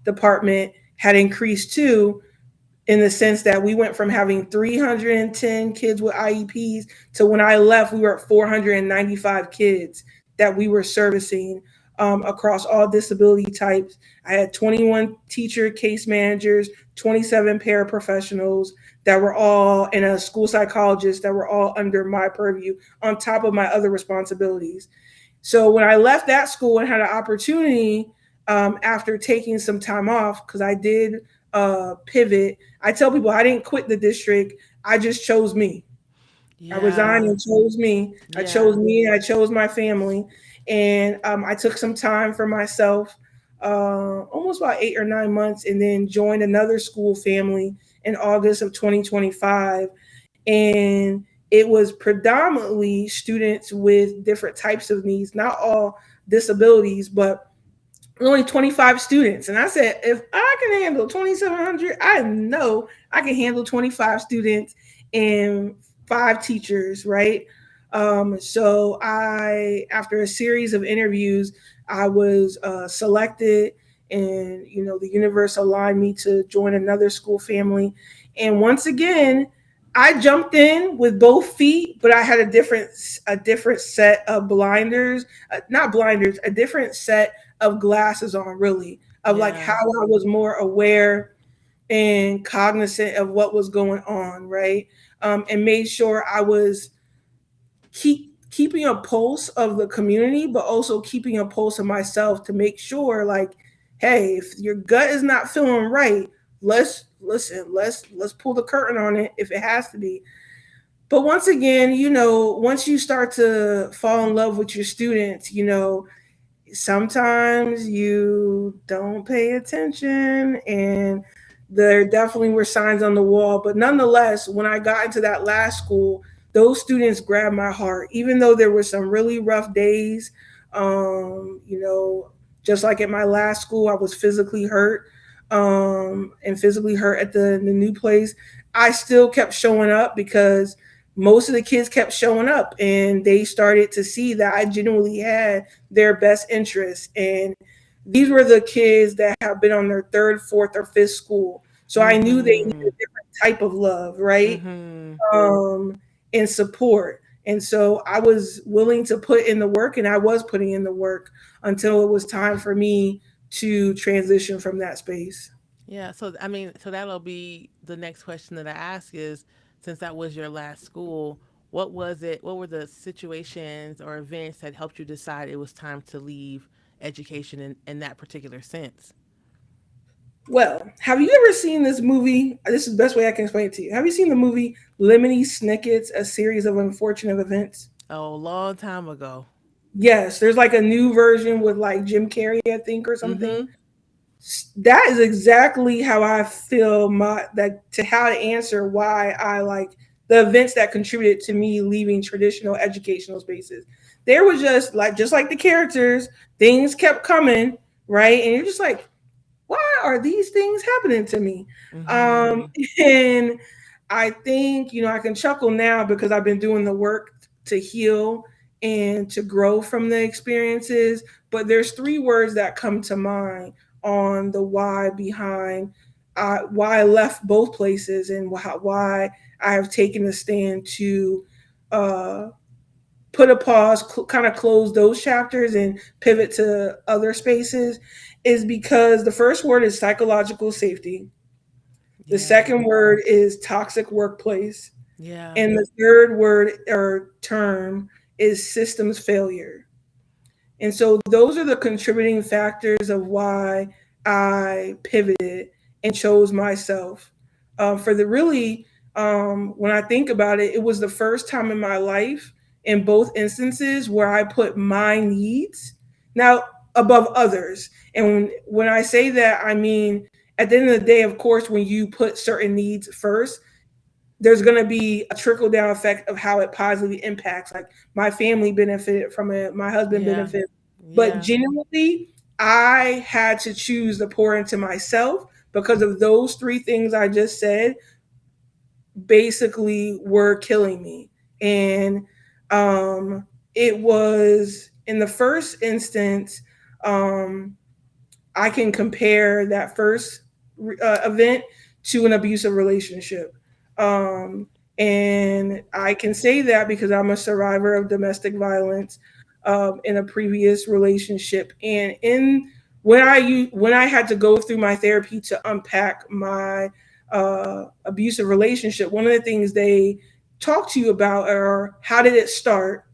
department had increased too, in the sense that we went from having 310 kids with IEPs to when I left, we were at 495 kids that we were servicing. across all disability types. I had 21 teacher case managers, 27 paraprofessionals that were all, and a school psychologist that were all under my purview on top of my other responsibilities. So when I left that school and had an opportunity after taking some time off, because I did pivot, I tell people I didn't quit the district. I just chose me. I resigned Yeah. and chose me. I chose Yeah. me. I chose my family, and I took some time for myself, almost about 8 or 9 months, and then joined another school family in August of 2025. And it was predominantly students with different types of needs, not all disabilities, but only 25 students. And I said, if I can handle 2,700, I know I can handle 25 students and five teachers, right? So after a series of interviews, I was selected, and the universe aligned me to join another school family. And once again, I jumped in with both feet, but I had a different set of blinders, not blinders, a different set of glasses on, really, of like how Yeah. I was more aware and cognizant of what was going on, right? And made sure I was keeping a pulse of the community, but also keeping a pulse of myself to make sure, like, hey, if your gut is not feeling right, let's listen, let's pull the curtain on it if it has to be. But once again, once you start to fall in love with your students, sometimes you don't pay attention, and there definitely were signs on the wall. But nonetheless, when I got into that last school, those students grabbed my heart, even though there were some really rough days. Just like at my last school, I was physically hurt, and physically hurt at the new place. I still kept showing up because most of the kids kept showing up, and they started to see that I genuinely had their best interests. And these were the kids that have been on their third, fourth, or fifth school. So I knew they needed Mhm. a different type of love, right? Mhm. Um, and support. And so I was willing to put in the work, and I was putting in the work until it was time for me to transition from that space. Yeah. So I mean, so that'll be the next question that I ask is, since that was your last school, what was it? What were the situations or events that helped you decide it was time to leave education in that particular sense? Well, have you ever seen this movie? This is the best way I can explain it to you. Have you seen the movie Lemony Snicket's A Series of Unfortunate Events? Oh, a long time ago. Yes, there's like a new version with like Jim Carrey, I think, or something. Mhm. That is exactly how I feel my that to how to answer why I like the events that contributed to me leaving traditional educational spaces. There was just like the characters, things kept coming, right? And you're just like, why are these things happening to me? Um, Mhm. and I think, I can chuckle now because I've been doing the work to heal and to grow from the experiences. But there's three words that come to mind on the why behind why I left both places, and why I have taken a stand to uh, put a pause, kind of close those chapters and pivot to other spaces, is because the first word is psychological safety. The Yeah. second word is toxic workplace. Yeah. And the third word or term is systems failure. And so those are the contributing factors of why I pivoted and chose myself. For the really, when I think about it, it was the first time in my life in both instances where I put my needs now above others. And when I say that, I mean, at the end of the day, of course, when you put certain needs first, there's going to be a trickle down effect of how it positively impacts. Like my family benefited from it, my husband Yeah. benefited, but Yeah. genuinely, I had to choose to pour into myself because of those three things I just said. Basically, were killing me, and it was in the first instance. Um, I can compare that first event to an abusive relationship. Um, and I can say that because I'm a survivor of domestic violence. in a previous relationship. And in when I had to go through my therapy to unpack my abusive relationship, one of the things they talk to you about are how did it start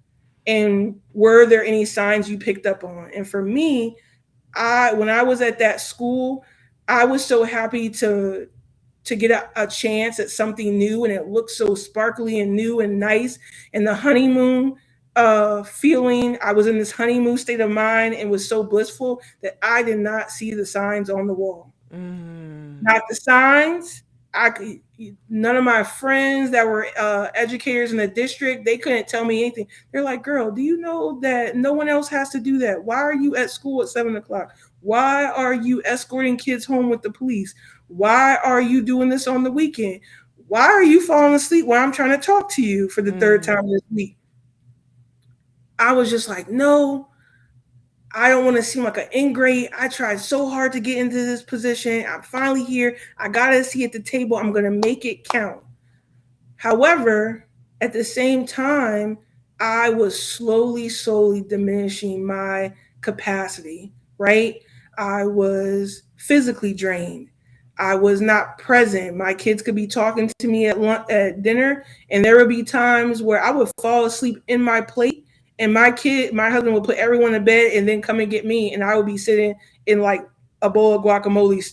and were there any signs you picked up on? And for me, I when I was at that school, I was so happy to get a chance at something new, and it looked so sparkly and new and nice. And the honeymoon feeling, I was in this honeymoon state of mind and was so blissful that I did not see the signs on the wall. Mm. Not the signs. I could, none of my friends that were educators in the district, they couldn't tell me anything. They're like, "Girl, do you know that no one else has to do that? Why are you at school at 7 o'clock? Why are you escorting kids home with the police? Why are you doing this on the weekend? Why are you falling asleep while I'm trying to talk to you for the third time Mm. this week?" I was just like, "No, I don't want to seem like an ingrate. I tried so hard to get into this position. I'm finally here. I got a seat at the table. I'm going to make it count." However, at the same time, I was slowly diminishing my capacity, right? I was physically drained. I was not present. My kids could be talking to me at at dinner, and there would be times where I would fall asleep in my plate, and my husband would put everyone to bed and then come and get me, and I would be sitting in like a bowl of guacamole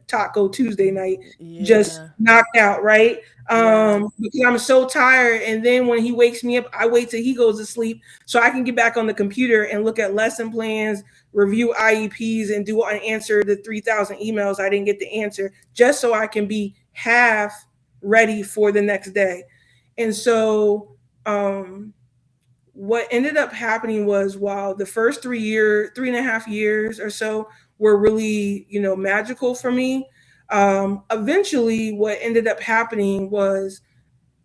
taco Tuesday night, just Yeah. knocked out, right? Yeah. Because I'm so tired. And then when he wakes me up, I wait till he goes to sleep so I can get back on the computer and look at lesson plans, review IEPs, and do and answer the 3,000 emails I didn't get to answer, just so I can be half ready for the next day. And so, what ended up happening was while the first 3 years, 3.5 years or so were really, magical for me, eventually what ended up happening was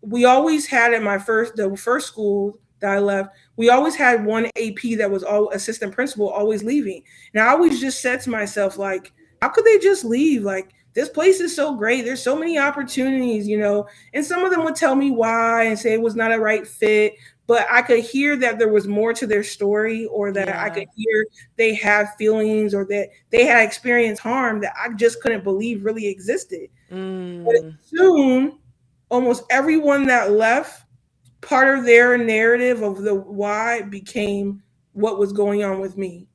we always had at the first school that I left, we always had one AP that was all assistant principal always leaving. And I always just said to myself, like, how could they just leave? Like, this place is so great. There's so many opportunities. And some of them would tell me why and say it was not a right fit. But I could hear that there was more to their story, or that I Yeah. could hear they have feelings, or that they had experienced harm that I just couldn't believe really existed. But Mm. soon, almost everyone that left, part of their narrative of the why became what was going on with me.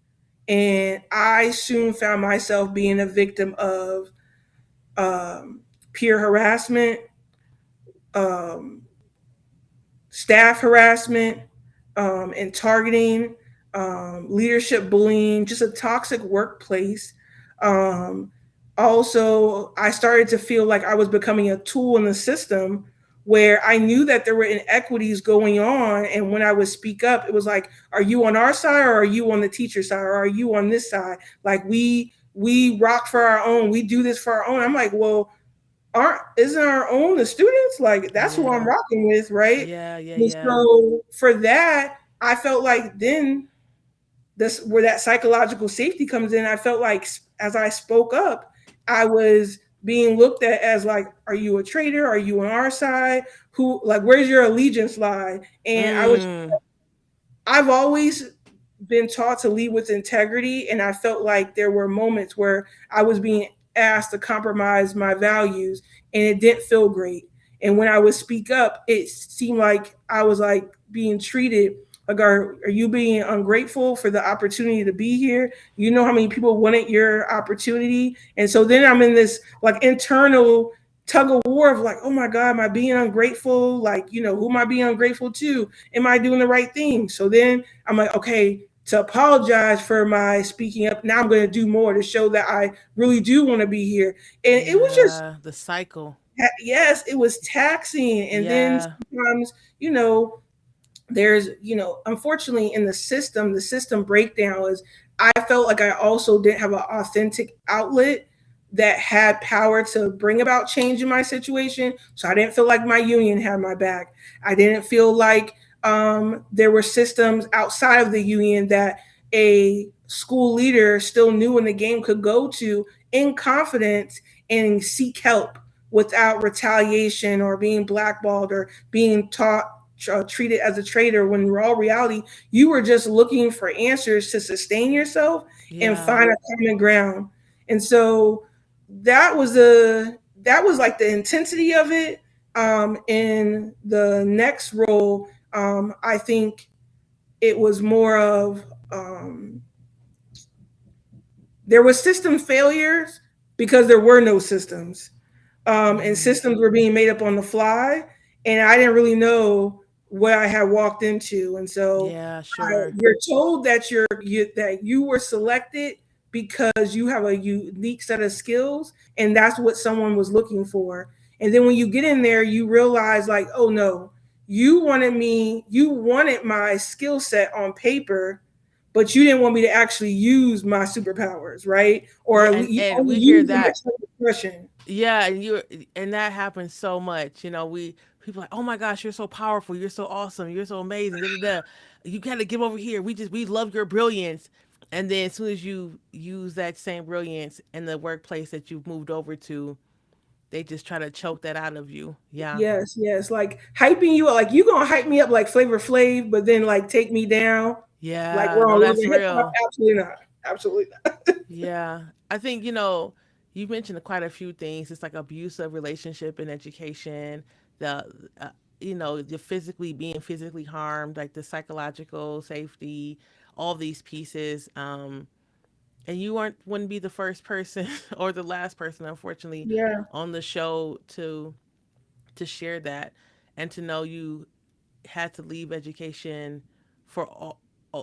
And I soon found myself being a victim of um, peer harassment, um, staff harassment, and targeting, leadership bullying, just a toxic workplace. Um, Also, I started to feel like I was becoming a tool in the system where I knew that there were inequities going on. And when I would speak up, it was like, are you on our side, or are you on the teacher side, or are you on this side? Like, we rock for our own. We do this for our own. I'm like, well, aren't isn't our own the students? Like, that's who I'm Yeah. rocking with, right? Yeah. Yeah. And Yeah. so for that, I felt like then this where that psychological safety comes in. I felt like as I spoke up, I was being looked at as like, are you a traitor? Are you on our side? Who, like, where's your allegiance lie? And Mm. I've always been taught to lead with integrity, and I felt like there were moments where I was being asked to compromise my values, and it didn't feel great. And when I would speak up, it seemed like I was like being treated like, are you being ungrateful for the opportunity to be here? You know how many people wanted your opportunity? And so then I'm in this like internal tug of war of like, oh my God, am I being ungrateful? Like, who am I being ungrateful to? Am I doing the right thing? So then I'm like, okay, to apologize for my speaking up, now I'm going to do more to show that I really do want to be here. And it was just, Yeah. The cycle. yes, it was taxing. And then Yeah. sometimes, there's, unfortunately in the system breakdown is I felt like I also didn't have an authentic outlet that had power to bring about change in my situation. So I didn't feel like my union had my back. I didn't feel like there were systems outside of the union that a school leader still new in the game could go to in confidence and seek help without retaliation or being blackballed or being taught treat it as a trader, when in raw reality you were just looking for answers to sustain yourself and Yeah. find a common ground. And so that was the that was like the intensity of it. In the next role, I think it was more of, there was system failures because there were no systems, and Mm. systems were being made up on the fly, and I didn't really know what I had walked into. And so Yeah, sure. you're told that that you were selected because you have a unique set of skills, and that's what someone was looking for. And then when you get in there, you realize, like, oh no, you wanted my skill set on paper, but you didn't want me to actually use my superpowers, right? Yeah, Or and you and only we hear use them at that. some expression. Yeah, and that happens so much. We people like, oh my gosh, you're so powerful, you're so awesome, you're so amazing. Da, da, da. You gotta give over here. We love your brilliance. And then as soon as you use that same brilliance in the workplace that you've moved over to, they just try to choke that out of you. Yeah. Yes, yes. Like hyping you up, like you gonna hype me up like Flavor Flav, but then like take me down, like Yeah. we're No, on Love that's and Hip Hop. real. Absolutely not. Absolutely not. Yeah. I think, you mentioned quite a few things. It's like abusive relationship and education, the, uh, the physically being physically harmed, like the psychological safety, all these pieces. And you wouldn't be the first person or the last person, unfortunately, Yeah, on the show to share that and to know you had to leave education for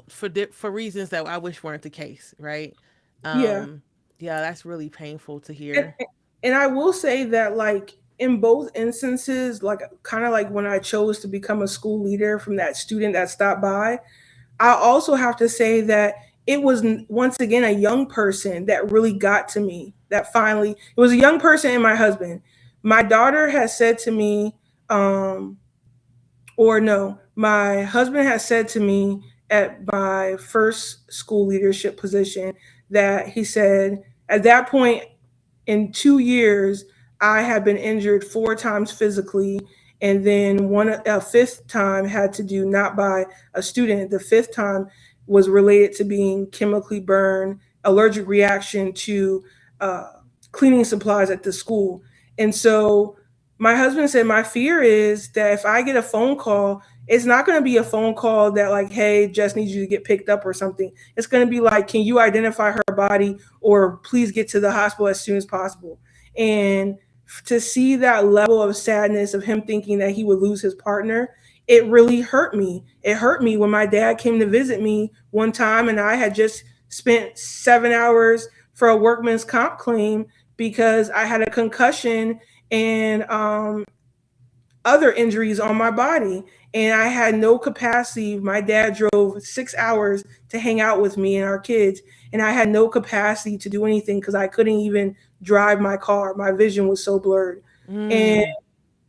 for reasons that I wish weren't the case, right? yeah. Um, yeah, that's really painful to And hear. and I will say that, like, in both instances, like kind of like when I chose to become a school leader from that student that stopped by, I also have to say that it was once again a young person that really got to me. That finally, it was a young person and my husband. My daughter has said to me, um, or no, my husband has said to me at my first school leadership position that he said at that point in 2 years, I had been injured 4 times physically, and then a fifth time had to do not by a student. The fifth time was related to being chemically burned, allergic reaction to uh, cleaning supplies at the school. And so my husband said, my fear is that if I get a phone call, it's not going to be a phone call that, like, hey, just needs you to get picked up or something. It's going to be like, can you identify her body, or please get to the hospital as soon as possible. And to see that level of sadness of him thinking that he would lose his partner, it really hurt me. It hurt me when my dad came to visit me one time, and I had just spent 7 hours for a workman's comp claim because I had a concussion and other injuries on my body. And I had no capacity. My dad drove 6 hours to hang out with me and our kids. And I had no capacity to do anything because I couldn't even drive my car. My vision was so blurred. And Mm,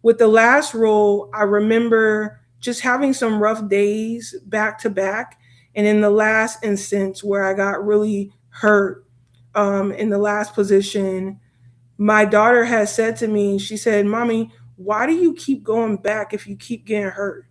with the last role, I remember just having some rough days back to back. And in the last instance where I got really hurt, in the last position, my daughter has said to me, she said, Mommy, why do you keep going back if you keep getting hurt?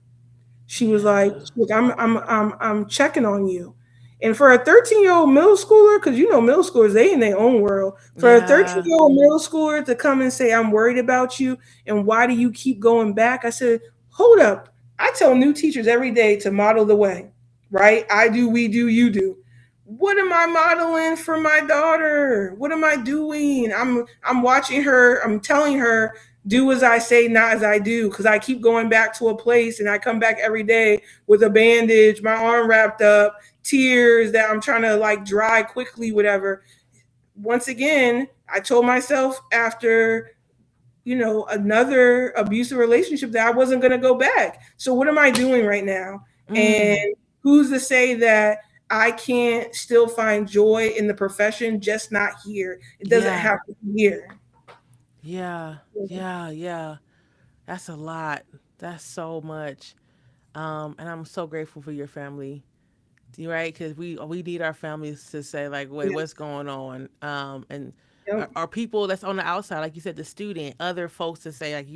She was like, yeah. I'm checking on you. And for a 13-year-old middle schooler, because middle schoolers, they in their own world. For a Yeah. 13-year-old middle schooler to come and say, I'm worried about you, and why do you keep going back? I said, hold up. I tell new teachers every day to model the way, right? I do, we do, you do. What am I modeling for my daughter? What am I doing? I'm watching her, I'm telling her, do as I say, not as I do, because I keep going back to a place and I come back every day with a bandage, my arm wrapped up, tears that I'm trying to like dry quickly, whatever. Once again, I told myself after, another abusive relationship that I wasn't going to go back. So what am I doing right now? And Mm, who's to say that I can't still find joy in the profession, just not here? It doesn't yeah. have to be here. Yeah. Yeah. Yeah. That's a lot. That's so much. And I'm so grateful for your family. Right? Because we need our families to say like, wait, Yes. what's going on? And Yep. are people that's on the outside, like you said, the student, other folks to say like,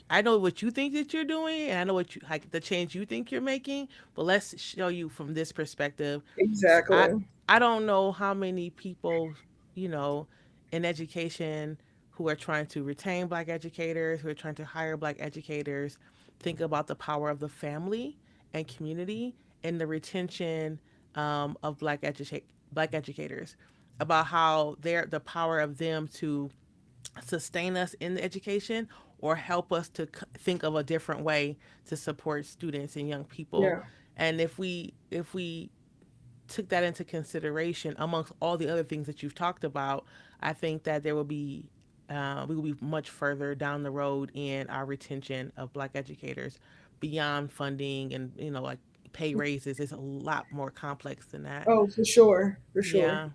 I know what you think that you're doing, and I know what you like the change you think you're making. But let's show you from this perspective. I Exactly. I don't know how many people, you know, in education who are trying to retain black educators, who are trying to hire black educators, think about the power of the family and community and the retention of black educators, about how they're the power of them to sustain us in the education or help us to think of a different way to support students and young people. Yeah. And if we took that into consideration amongst all the other things that you've talked about, I think that there will be we will be much further down the road in our retention of black educators beyond funding and like pay raises. It's a lot more complex than that. Oh, for sure. For sure. Yeah.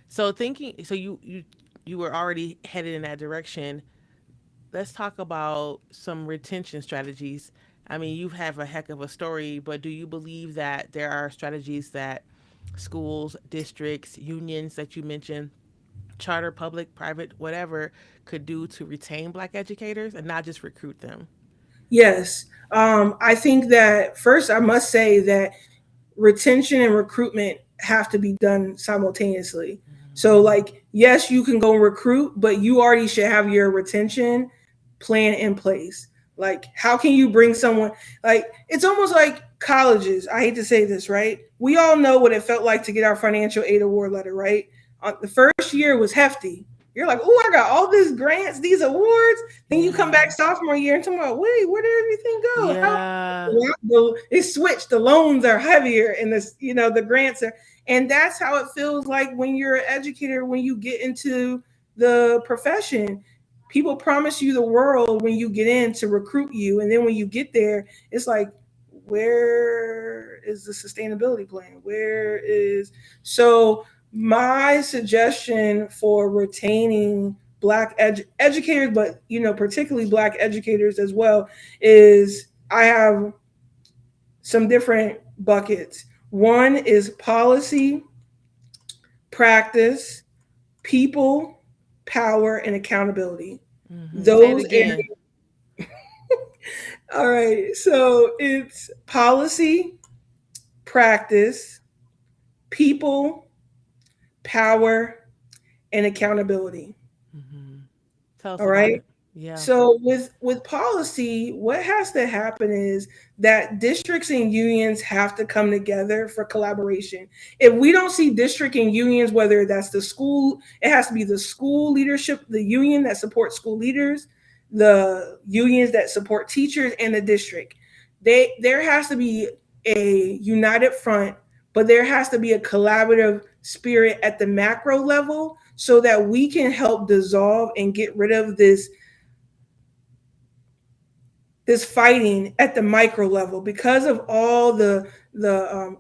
So thinking, so you were already headed in that direction. Let's talk about some retention strategies. I mean, you have a heck of a story, but do you believe that there are strategies that schools, districts, unions that you mentioned, charter, public, private, whatever, could do to retain black educators and not just recruit them? Yes. I think that first I must say that retention and recruitment have to be done simultaneously. So, like, yes, you can go recruit, but you already should have your retention plan in place. Like, how can you bring someone? Like, it's almost like colleges. I hate to say this, right? We all know what it felt like to get our financial aid award letter, right? The first year was hefty. You're like, oh, I got all these grants, these awards. Then you come back Yeah. sophomore year and talk about, wait, where did everything go? How Yeah. it switched. The loans are heavier, and the grants are, and that's how it feels like when you're an educator. When you get into the profession, people promise you the world when you get in to recruit you, and then when you get there, it's like, where is the sustainability plan? Where is so? My suggestion for retaining black educators, but particularly black educators as well, is I have some different buckets. One is policy, practice, people, power, and accountability. Say it Those again. areas. All right. So it's policy, practice, people, power, and accountability. Hmm. Tell us All about right. it. Yeah. So with policy, what has to happen is that districts and unions have to come together for collaboration. If we don't see district and unions, whether that's the school, it has to be the school leadership, the union that supports school leaders, the unions that support teachers, and the district. There has to be a united front, but there has to be a collaborative spirit at the macro level so that we can help dissolve and get rid of this fighting at the micro level because of all the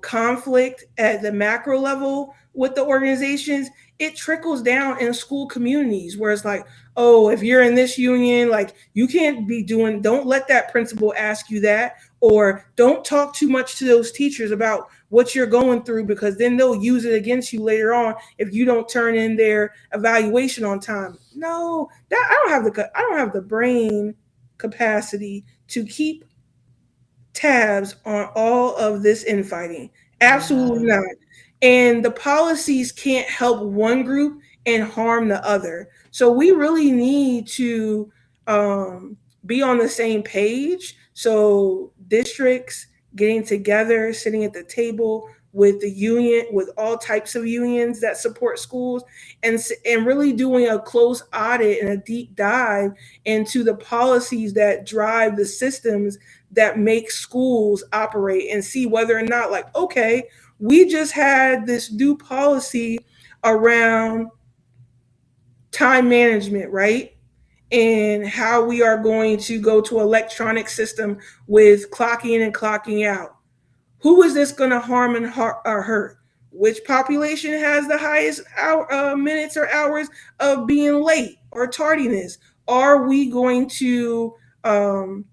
conflict at the macro level with the organizations. It trickles down in school communities where it's like, oh, if you're in this union, like, you can't be doing, don't let that principal ask you that, or don't talk too much to those teachers about what you're going through, because then they'll use it against you later on if you don't turn in their evaluation on time. No, that I don't have the brain capacity to keep tabs on all of this infighting. Absolutely Yeah. not. And the policies can't help one group and harm the other. So we really need to be on the same page. So districts getting together, sitting at the table with the union, with all types of unions that support schools, and really doing a close audit and a deep dive into the policies that drive the systems that make schools operate, and see whether or not, like, okay, we just had this new policy around time management, right? And how we are going to go to electronic system with clocking in and clocking out. Who is this going to harm and or hurt? Which population has the highest minutes or hours of being late or tardiness? Are we going to um,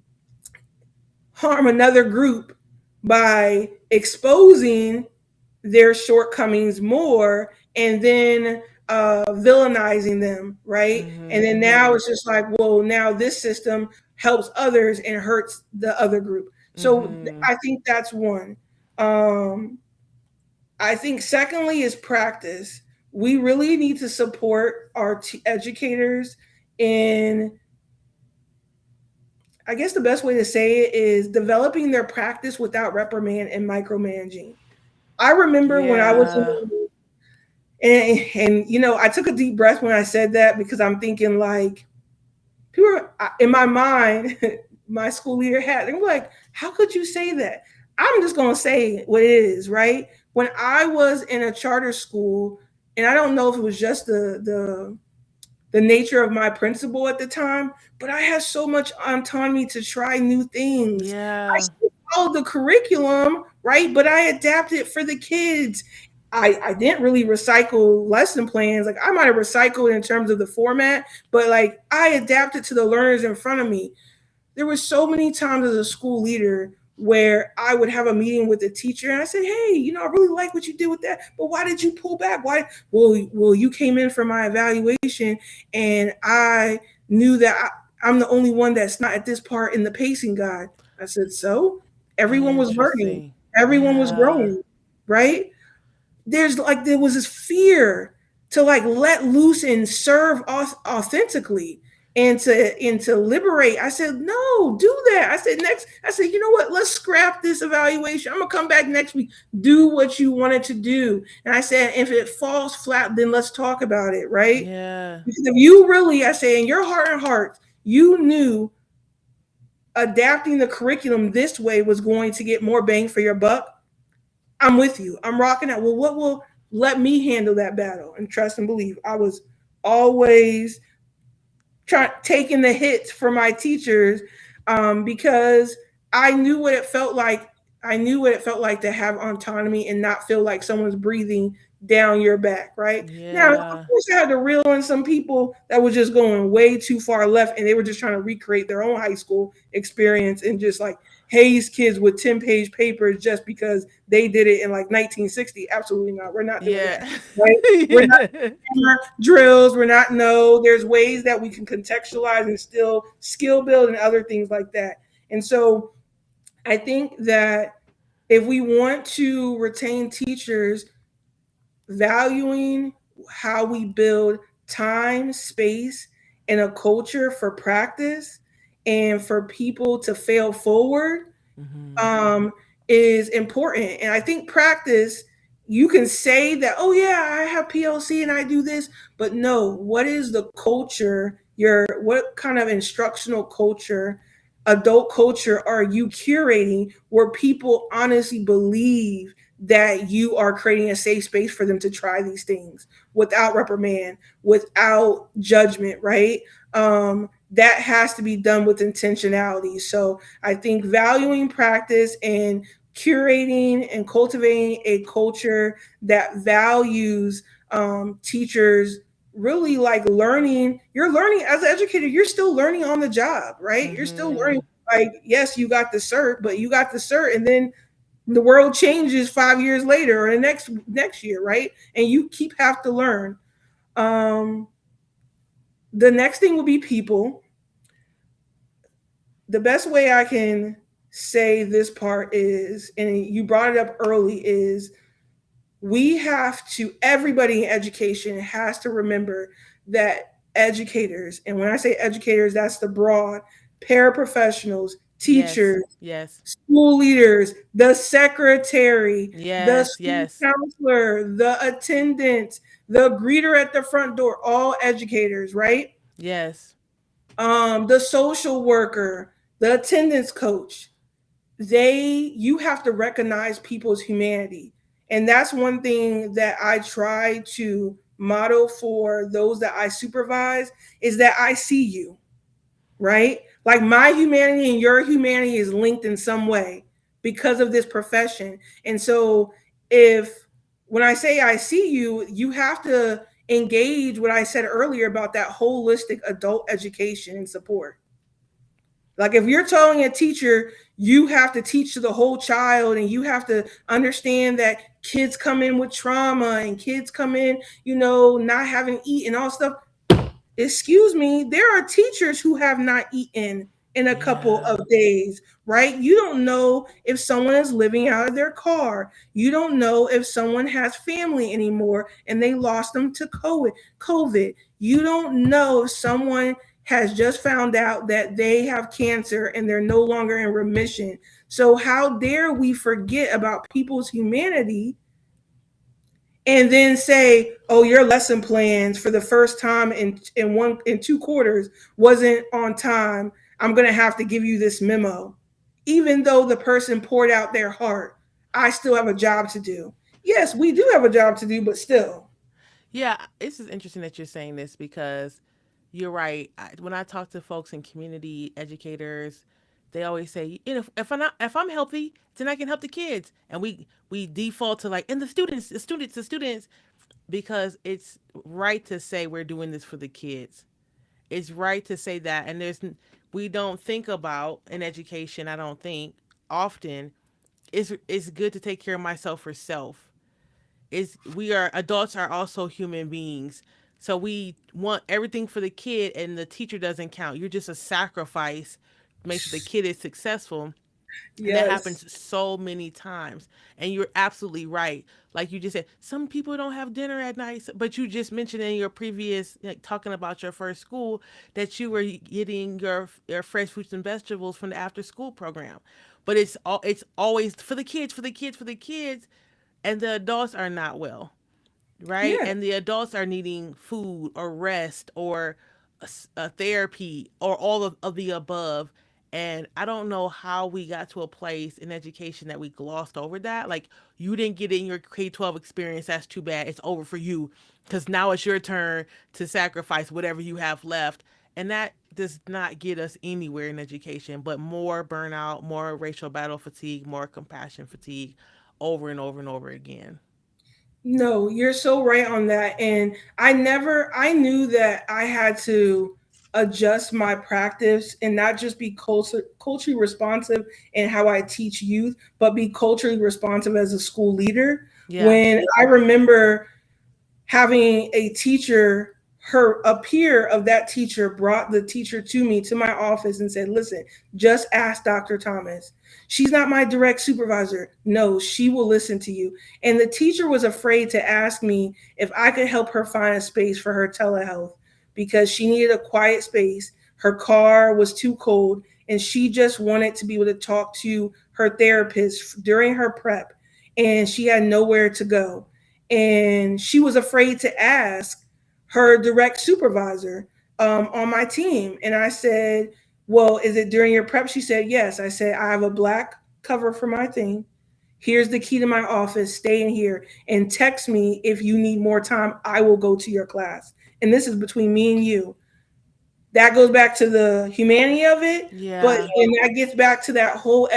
harm another group by exposing their shortcomings more, and then villainizing them, right? And then Mm-hmm. now Mm-hmm. it's just like, well, now this system helps others and hurts the other group. So Mm-hmm. I think that's one. Um, I think secondly is practice. We really need to support our educators in, I guess the best way to say it is developing their practice without reprimand and micromanaging. I remember when I was Yeah. and I took a deep breath when I said that, because I'm thinking like, people in my mind, my school leader had, they were like, how could you say that? I'm just going to say what it is, right? When I was in a charter school, and I don't know if it was just the nature of my principal at the time, but I had so much autonomy to try new things. I Yeah. still followed the curriculum, right? But I adapted for the kids. I didn't really recycle lesson plans. Like, I might have recycled in terms of the format, but like, I adapted to the learners in front of me. There were so many times as a school leader where I would have a meeting with the teacher and I said, hey, I really like what you did with that, but why did you pull back? Why? Well, you came in for my evaluation and I knew that I'm the only one that's not at this part in the pacing guide. I said, so everyone was learning, Interesting. everyone was Yeah. growing, right? There was this fear to like let loose and serve authentically and to liberate. I said, no, do that. I said, you know what, let's scrap this evaluation. I'm gonna come back next week. Do what you wanted to do. And I said, if it falls flat, then let's talk about it, right? Yeah. Because if you really, I say, in your heart and heart, you knew adapting the curriculum this way was going to get more bang for your buck, I'm with you. I'm rocking out. Well, what will let me handle that battle? And trust and believe. I was always taking the hits for my teachers, because I knew what it felt like. I knew what it felt like to have autonomy and not feel like someone's breathing down your back. Right now, of Yeah. course, I had to reel in some people that were just going way too far left, and they were just trying to recreate their own high school experience and just like haze kids with 10-page papers just because they did it in like 1960. Absolutely not. We're not doing that. Yeah. Right? We're Yeah. drills. We're not, no, there's ways that we can contextualize and still skill build and other things like that. And so I think that if we want to retain teachers, valuing how we build time, space, and a culture for practice and for people to fail forward, Mm-hmm. um, is important. And I think practice, you can say that, oh, yeah, I have PLC and I do this, but no, what is the culture? What kind of instructional culture, adult culture are you curating where people honestly believe that you are creating a safe space for them to try these things without reprimand, without judgment, right? That has to be done with intentionality. So I think valuing practice and curating and cultivating a culture that values, teachers really like learning. You're learning as an educator, you're still learning on the job, right? You're still learning. Mm-hmm. Like, yes, you got the cert, but you got the cert, and then the world changes 5 years later or the next year, right? And you keep have to learn. Um, the next thing will be people. The best way I can say this part is, and you brought it up early, is we have to, everybody in education has to remember that educators, and when I say educators, that's the broad, paraprofessionals, Yes. teachers, Yes. school leaders, the secretary, the Yes. school Yes. counselor, the attendant, the greeter at the front door, all educators, right? Yes. The social worker, the attendance coach, you have to recognize people's humanity. And that's one thing that I try to model for those that I supervise, is that I see you, right? Like, my humanity and your humanity is linked in some way because of this profession. And so, if when I say I see you, you have to engage what I said earlier about that holistic adult education and support. Like, if you're telling a teacher you have to teach to the whole child and you have to understand that kids come in with trauma and kids come in, not having eaten, all stuff. Excuse me, there are teachers who have not eaten in a couple Yeah. of days, right? You don't know if someone is living out of their car. You don't know if someone has family anymore and they lost them to COVID. You don't know if someone has just found out that they have cancer and they're no longer in remission. So how dare we forget about people's humanity and then say, "Oh, your lesson plans for the first time in 2 quarters wasn't on time. I'm going to have to give you this memo." Even though the person poured out their heart, I still have a job to do. Yes, we do have a job to do, but still. Yeah, this is interesting that you're saying this because you're right. When I talk to folks in community educators, they always say, you know, if I'm healthy, then I can help the kids, and we default to like, and the students, because it's right to say we're doing this for the kids. It's right to say that, and we don't think about in education. I don't think often it's good to take care of myself for self. Is we are adults are also human beings, so we want everything for the kid, and the teacher doesn't count. You're just a sacrifice to make sure the kid is successful. And that Yes. happens so many times. And you're absolutely right. Like you just said, some people don't have dinner at night, but you just mentioned in your previous, like, talking about your first school, that you were getting your fresh fruits and vegetables from the after school program. But it's always for the kids, for the kids, for the kids, and the adults are not well, right? Yeah. And the adults are needing food or rest or a therapy or all of the above. And I don't know how we got to a place in education that we glossed over that. Like, you didn't get in your K-12 experience. That's too bad. It's over for you because now it's your turn to sacrifice whatever you have left. And that does not get us anywhere in education, but more burnout, more racial battle fatigue, more compassion fatigue over and over and over again. No, you're so right on that. And I knew that I had to adjust my practice and not just be culturally responsive in how I teach youth, but be culturally responsive as a school leader. Yeah. When I remember having a teacher, her a peer of that teacher brought the teacher to me to my office and said, "Listen, just ask Dr. Thomas. She's not my direct supervisor. No, she will listen to you." And the teacher was afraid to ask me if I could help her find a space for her telehealth because she needed a quiet space. Her car was too cold and she just wanted to be able to talk to her therapist during her prep, and she had nowhere to go, and she was afraid to ask her direct supervisor on my team. And I said, "Well, is it during your prep?" She said, "Yes." I said, "I have a black cover for my thing. Here's the key to my office. Stay in here and text me if you need more time. I will go to your class. And this is between me and you." That goes back to the humanity of it, but Yeah. and that gets back to that whole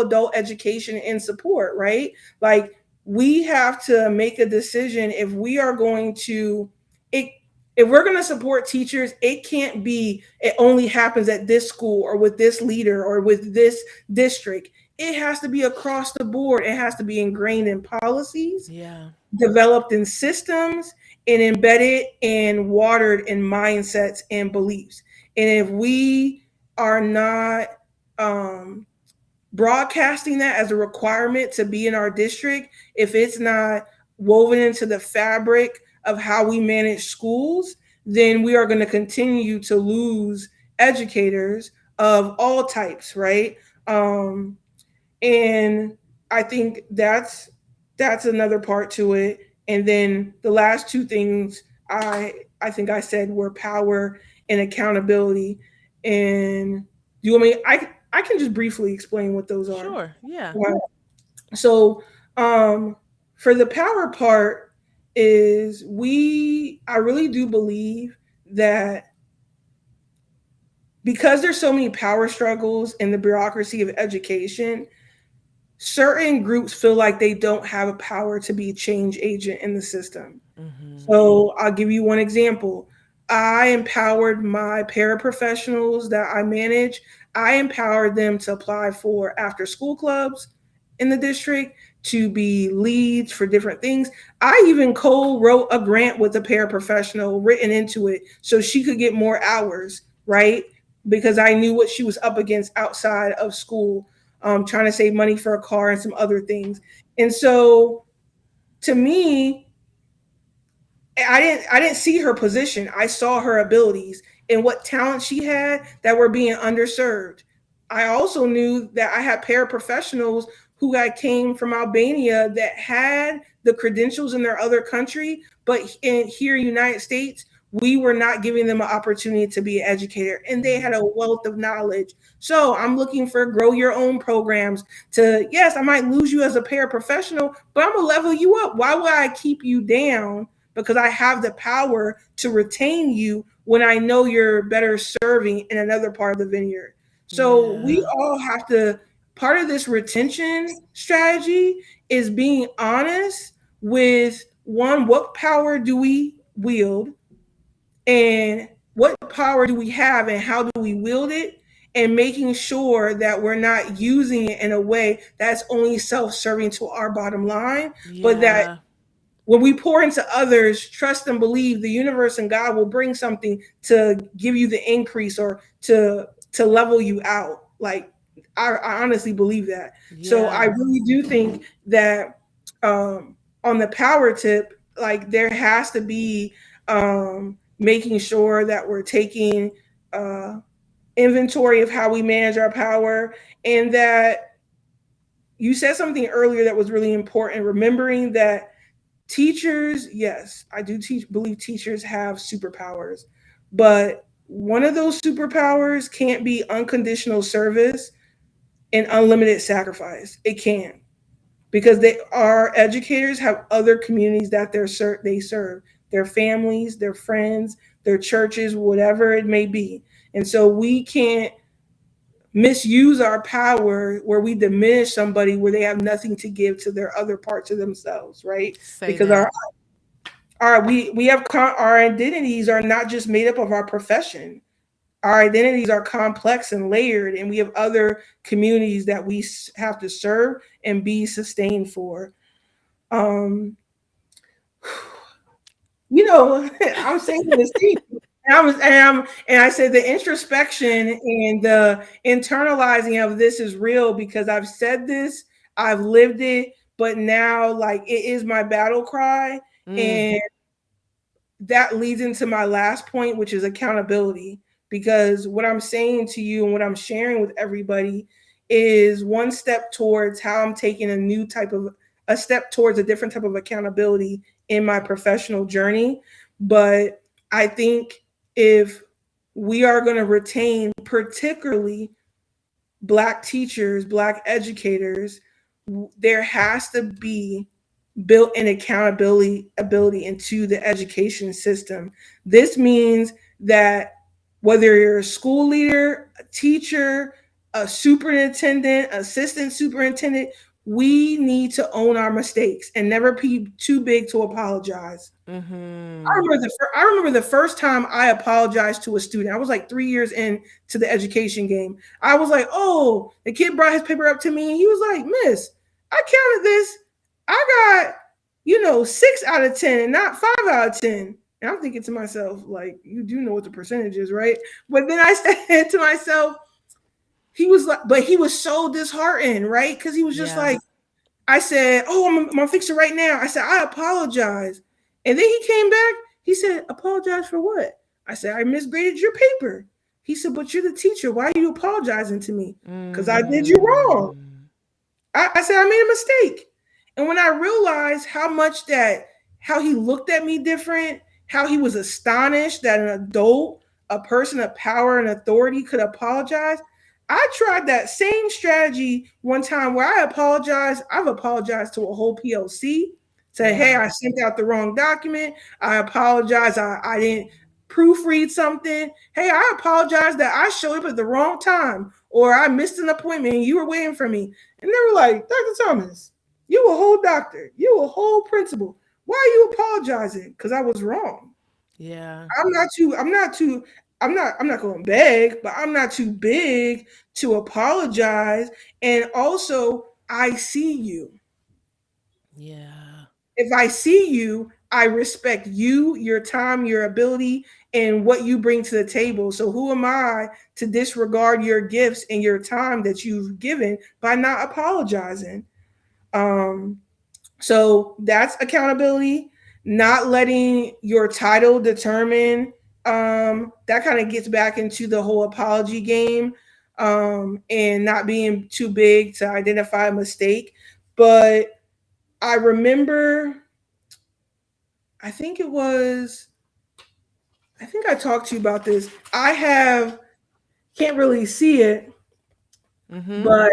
adult education and support, right? Like, we have to make a decision if we are going to it if we're going to support teachers. It can't be it only happens at this school or with this leader or with this district. It has to be across the board. It has to be ingrained in policies, Yeah. developed in systems, and embedded and watered in mindsets and beliefs. And if we are not um, broadcasting that as a requirement to be in our district, if it's not woven into the fabric of how we manage schools, then we are going to continue to lose educators of all types, right? Um, and I think that's another part to it. And then the last two things I think I said were power and accountability. And do you want me I can just briefly explain what those are. Sure. Yeah. Wow. So um for the power part is we I really do believe that because there's so many power struggles in the bureaucracy of education, certain groups feel like they don't have a power to be a change agent in the system. Mm-hmm. So I'll give you one example. I empowered my paraprofessionals that I manage. I empowered them to apply for after school clubs in the district, to be leads for different things. I even co-wrote a grant with a paraprofessional written into it so she could get more hours, right? because I knew what she was up against outside of school, trying to save money for a car and some other things. And so to me, I didn't see her position. I saw her abilities and what talent she had that were being underserved. I also knew that I had paraprofessionals who had came from Albania that had the credentials in their other country, but in here in the United States, we were not giving them an opportunity to be an educator, and they had a Mm. wealth of knowledge. So I'm looking for grow your own programs to, yes, I might lose you as a paraprofessional, but I'm gonna level you up. Why would I keep you down? Because I have the power to retain you when I know you're better serving in another part of the vineyard. So we Yeah. all have to, part of this retention strategy is being honest with one, what power do we wield, and what power do we have and how do we wield it, and making sure that we're not using it in a way that's only self-serving to our bottom line, but that Yeah. when we pour into others, trust and believe the universe and God will bring something to give you the increase or to level you out. Like I honestly believe that. So I Yeah. really do think that on the power tip, like there has to be making sure that we're taking uh, inventory of how we manage our power, and that you said something earlier that was really important. Remembering that teachers, yes, I do believe teachers have superpowers, but one of those superpowers can't be unconditional service and unlimited sacrifice. It can't, because they our educators have other communities that they serve, their families, their friends, their churches, whatever it may be. And so we can't misuse our power where we diminish somebody where they have nothing to give to their other parts of themselves, right? Say Because that. we have our identities are not just made up of our profession. Our identities are complex and layered, and we have other communities that we have to serve and be sustained for. um I'm saying this thing. And I said the introspection and the internalizing of this is real because I've said this, I've lived it, but now like it is my battle cry. Mm. And that leads into my last point, which is accountability. Because what I'm saying to you and what I'm sharing with everybody is one step towards how I'm taking a step towards a different type of accountability in my professional journey. But I think if we are going to retain, particularly Black teachers, Black educators, there has to be built an accountability ability into the education system. This means that whether you're a school leader, a teacher, a superintendent, assistant superintendent, we need to own our mistakes and never be too big to apologize. Mhm. I remember the first time I apologized to a student. I was like 3 years into the education game. I was like, "Oh, the kid brought his paper up to me, and he was like, Miss, I counted this. I got 6 out of 10, and not 5 out of 10." And I'm thinking to myself, like, you do know what the percentage is, right? But then I said to myself, he was like, but he was so disheartened, right? Because he was just Yeah. like, I said, "Oh, I'm gonna fix it right now." I said, "I apologize." And then he came back. He said, "Apologize for what?" I said, "I misgraded your paper." He said, "But you're the teacher. Why are you apologizing to me?" "Because I did you wrong." Mm. I said, "I made a mistake." And when I realized how he looked at me different, how he was astonished that an adult, a person of power and authority could apologize, I tried that same strategy one time where I apologized. I've apologized to a whole PLC, say, "Hey, Yeah. I sent out the wrong document. I apologize. I didn't proofread something. Hey, I apologize that I showed up at the wrong time or I missed an appointment and you were waiting for me." And they were like, "Dr. Thomas, you a whole doctor, you a whole principal. Why are you apologizing?" Because I was wrong. Yeah. I'm not going to beg, but I'm not too big to apologize. And also, I see you. Yeah. If I see you, I respect you, your time, your ability, and what you bring to the table. So who am I to disregard your gifts and your time that you've given by not apologizing? Um, so that's accountability, not letting your title determine. That kind of gets back into the whole apology game, and not being too big to identify a mistake. But I remember, I think it was, I think I talked to you about this. I have, can't really see it, Mm-hmm. but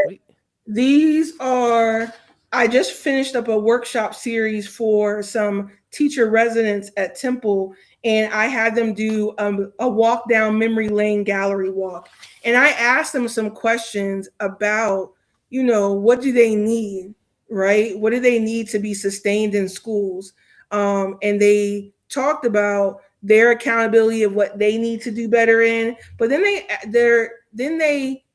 these are, I just finished up a workshop series for some teacher residents at Temple, and I had them do a walk down memory lane gallery walk. And I asked them some questions about, what do they need, right? What do they need to be sustained in schools? And they talked about their accountability of what they need to do better in, but then they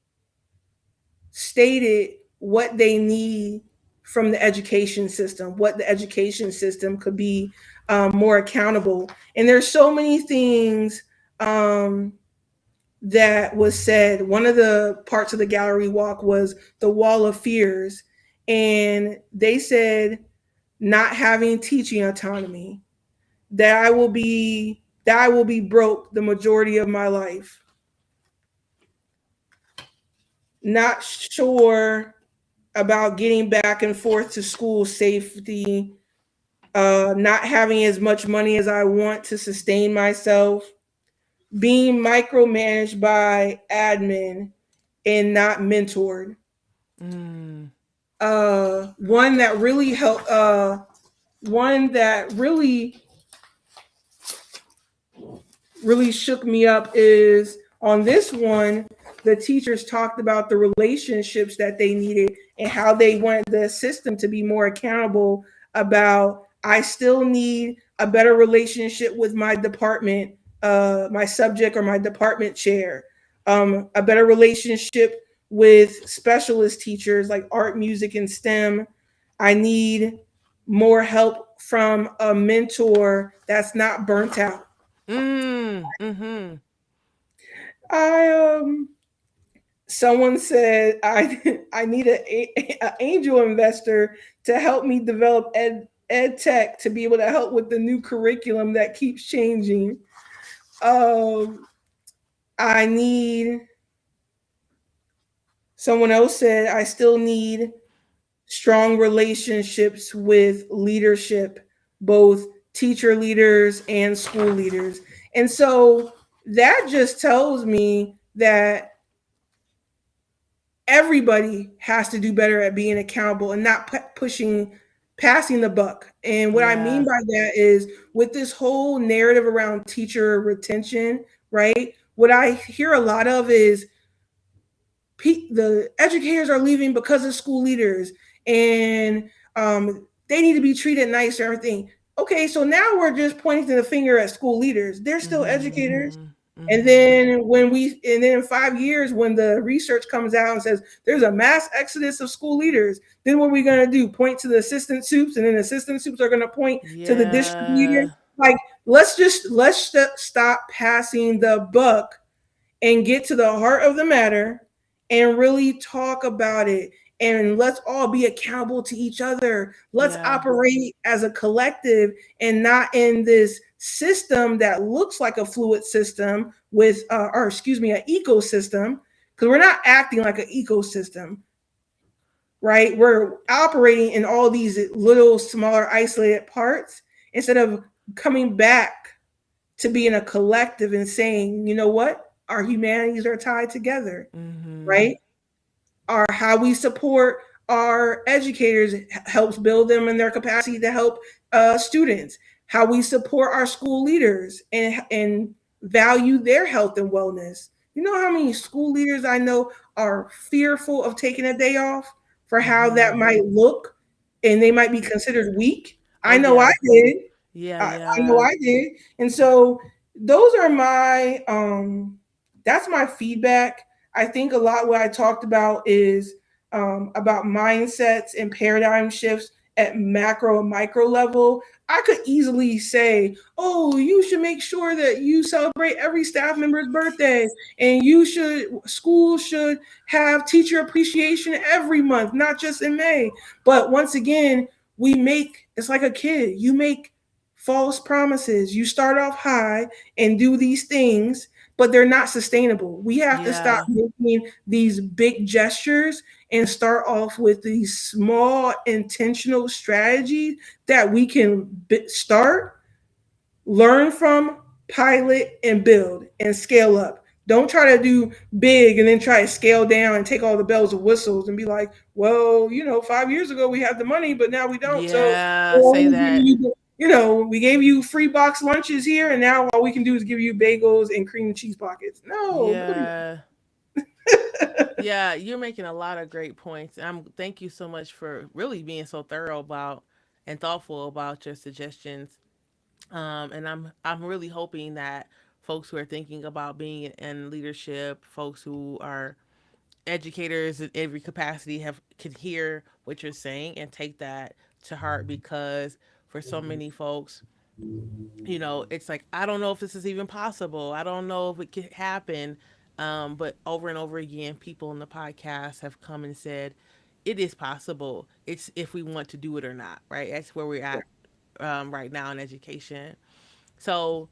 stated what they need from the education system, what the education system could be more accountable. And there's so many things um, that was said. One of the parts of the gallery walk was the wall of fears. And they said not having teaching autonomy, that I will be broke the majority of my life. Not sure about getting back and forth to school safety, not having as much money as I want to sustain myself, being micromanaged by admin and not mentored. Mm. One that really helped. One that really shook me up is on this one, the teachers talked about the relationships that they needed and how they wanted the system to be more accountable about. I still need a better relationship with my department, my subject or my department chair, a better relationship with specialist teachers like art, music, and STEM. I need more help from a mentor that's not burnt out. Mm. Mm-hmm. I Someone said I need a angel investor to help me develop ed tech to be able to help with the new curriculum that keeps changing. Um, I need Someone else said I still need strong relationships with leadership, both teacher leaders and school leaders. And so that just tells me that everybody has to do better at being accountable and not passing the buck. And what I mean Yeah. by that is with this whole narrative around teacher retention, right? What I hear a lot of is the educators are leaving because of school leaders, and they need to be treated nice or everything. Okay, so now we're just pointing the finger at school leaders. They're still educators. Mm-hmm. And Mm-hmm. then in 5 years, when the research comes out and says there's a mass exodus of school leaders, then what are we going to do? Point to the assistant soups, and then assistant soups are going to point to the district leader. Yeah. Like, let's stop passing the buck and get to the heart of the matter and really talk about it. And let's all be accountable to each other. Let's Yeah. operate as a collective and not in this system that looks like a fluid system with, or excuse me, an ecosystem, because we're not acting like an ecosystem, right? We're operating in all these little, smaller, isolated parts instead of coming back to being a collective and saying, you know what, our humanities are tied together, Mm-hmm. right? Our how we support our educators helps build them in their capacity to help students. How we support our school leaders and value their health and wellness. You know how many school leaders I know are fearful of taking a day off for how that Mm-hmm. might look, and they might be considered weak. Oh I know I yeah. did. Yeah. I know Yeah. I did. And so those are my that's my feedback. I think a lot what I talked about is about mindsets and paradigm shifts at macro and micro level, I could easily say, oh, you should make sure that you celebrate every staff member's birthday, and schools should have teacher appreciation every month, not just in May. But once again, it's like a kid. You make false promises. You start off high and do these things, but they're not sustainable. We have to stop Yeah. making these big gestures and start off with these small intentional strategies that we can start, learn from, pilot, and build and scale up. Don't try to do big and then try to scale down and take all the bells and whistles and be like, well, 5 years ago we had the money, but now we don't. So, Yeah, well, say we giving that. you we gave you free box lunches here, and now all we can do is give you bagels and cream and cheese pockets. No, nobody. Yeah. Yeah, you're making a lot of great points. Thank you so much for really being so thorough about and thoughtful about your suggestions. And I'm really hoping that folks who are thinking about being in leadership, folks who are educators in every capacity have can hear what you're saying and take that to heart, because for so many folks, it's like, I don't know if this is even possible. I don't know if it could happen. But over and over again, people in the podcast have come and said, it is possible. It's if we want to do it or not, right? That's where we're at right now in education. So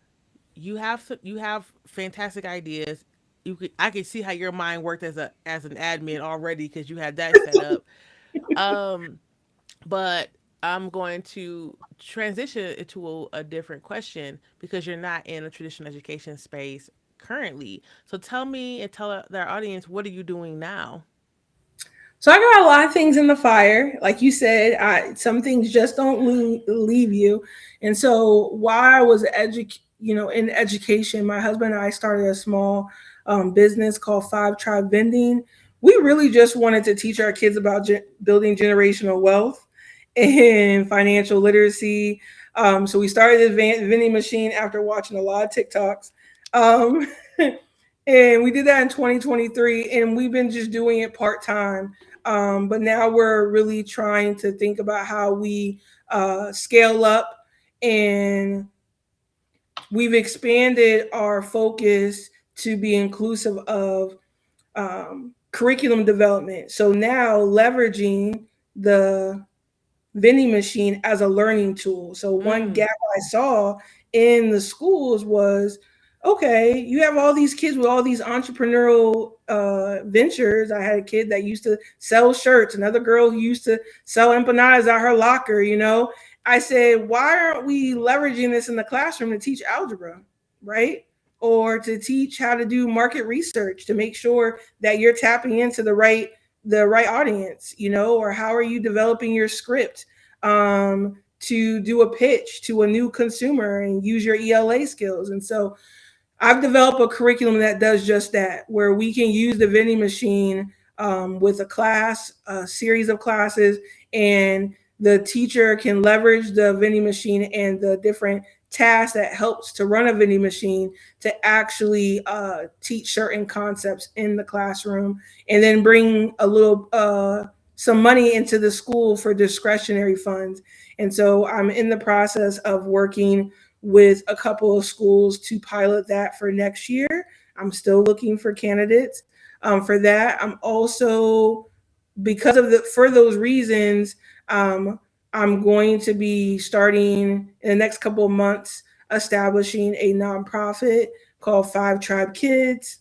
you have fantastic ideas. I can see how your mind worked as an admin already because you had that set up. Um, but I'm going to transition it to a different question because you're not in a traditional education space currently. So tell me and tell their audience, what are you doing now? So I got a lot of things in the fire. Like you said, some things just don't leave you. And so while I was in education, my husband and I started a small business called Five Tribe Vending. We really just wanted to teach our kids about building generational wealth and financial literacy. So we started this vending machine after watching a lot of TikToks. Um, and we did that in 2023, and we've been just doing it part time. But now we're really trying to think about how we scale up, and we've expanded our focus to be inclusive of curriculum development. So now leveraging the vending machine as a learning tool. So one Mm, gap I saw in the schools was, okay, you have all these kids with all these entrepreneurial ventures. I had a kid that used to sell shirts, another girl who used to sell empanadas at her locker. I said, why aren't we leveraging this in the classroom to teach algebra, right? Or to teach how to do market research to make sure that you're tapping into the right audience, or how are you developing your script to do a pitch to a new consumer and use your ELA skills. And so I've developed a curriculum that does just that, where we can use the vending machine with a series of classes, and the teacher can leverage the vending machine and the different tasks that helps to run a vending machine to actually teach certain concepts in the classroom, and then bring a little some money into the school for discretionary funds. And so I'm in the process of working with a couple of schools to pilot that for next year. I'm still looking for candidates for that. I'm also, because of for those reasons, I'm going to be starting in the next couple of months establishing a nonprofit called Five Tribe Kids.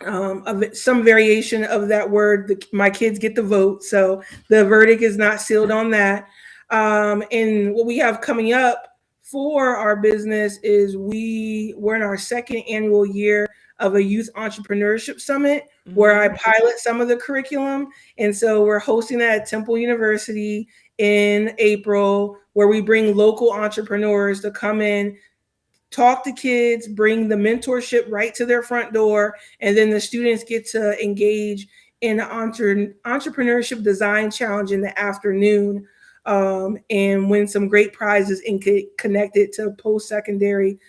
Of some variation of that word. My kids get the vote, so the verdict is not sealed on that. And what we have coming up for our business is we're in our second annual year of a youth entrepreneurship summit where I mm-hmm. pilot some of the curriculum. And so we're hosting that at Temple University in April, where we bring local entrepreneurs to come in, talk to kids, bring the mentorship right to their front door, and then the students get to engage in an entrepreneurship design challenge in the afternoon, and win some great prizes and get connected to post-secondary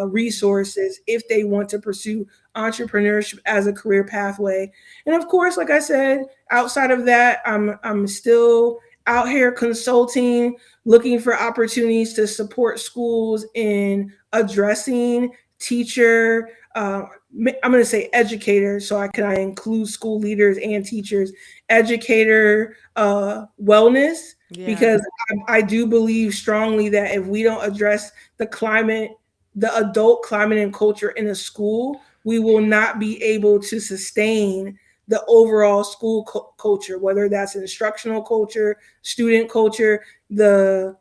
resources if they want to pursue entrepreneurship as a career pathway. And of course, like I said, outside of that, I'm still out here consulting, looking for opportunities to support schools in addressing teacher. I'm going to say educators, so I include school leaders and teachers, educator wellness, Yeah. because I do believe strongly that if we don't address the climate, the adult climate and culture in a school, we will not be able to sustain the overall school culture, whether that's instructional culture, student culture. The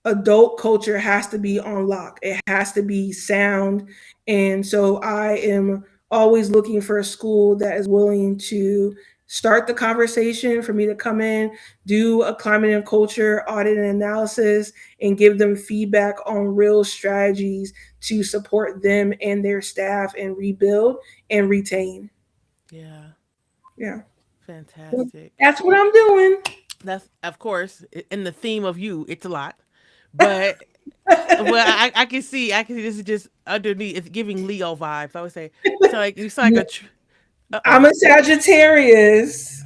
adult culture has to be on lock. It has to be sound. And so I am always looking for a school that is willing to start the conversation, for me to come in, do a climate and culture audit and analysis, and give them feedback on real strategies to support them and their staff and rebuild and retain. Yeah. Yeah. Fantastic. That's what I'm doing. That's, of course, in the theme of you, it's a lot. But well, I can see this is just underneath. It's giving Leo vibes. I would say, so like you sound like a. Uh I'm oh. a Sagittarius,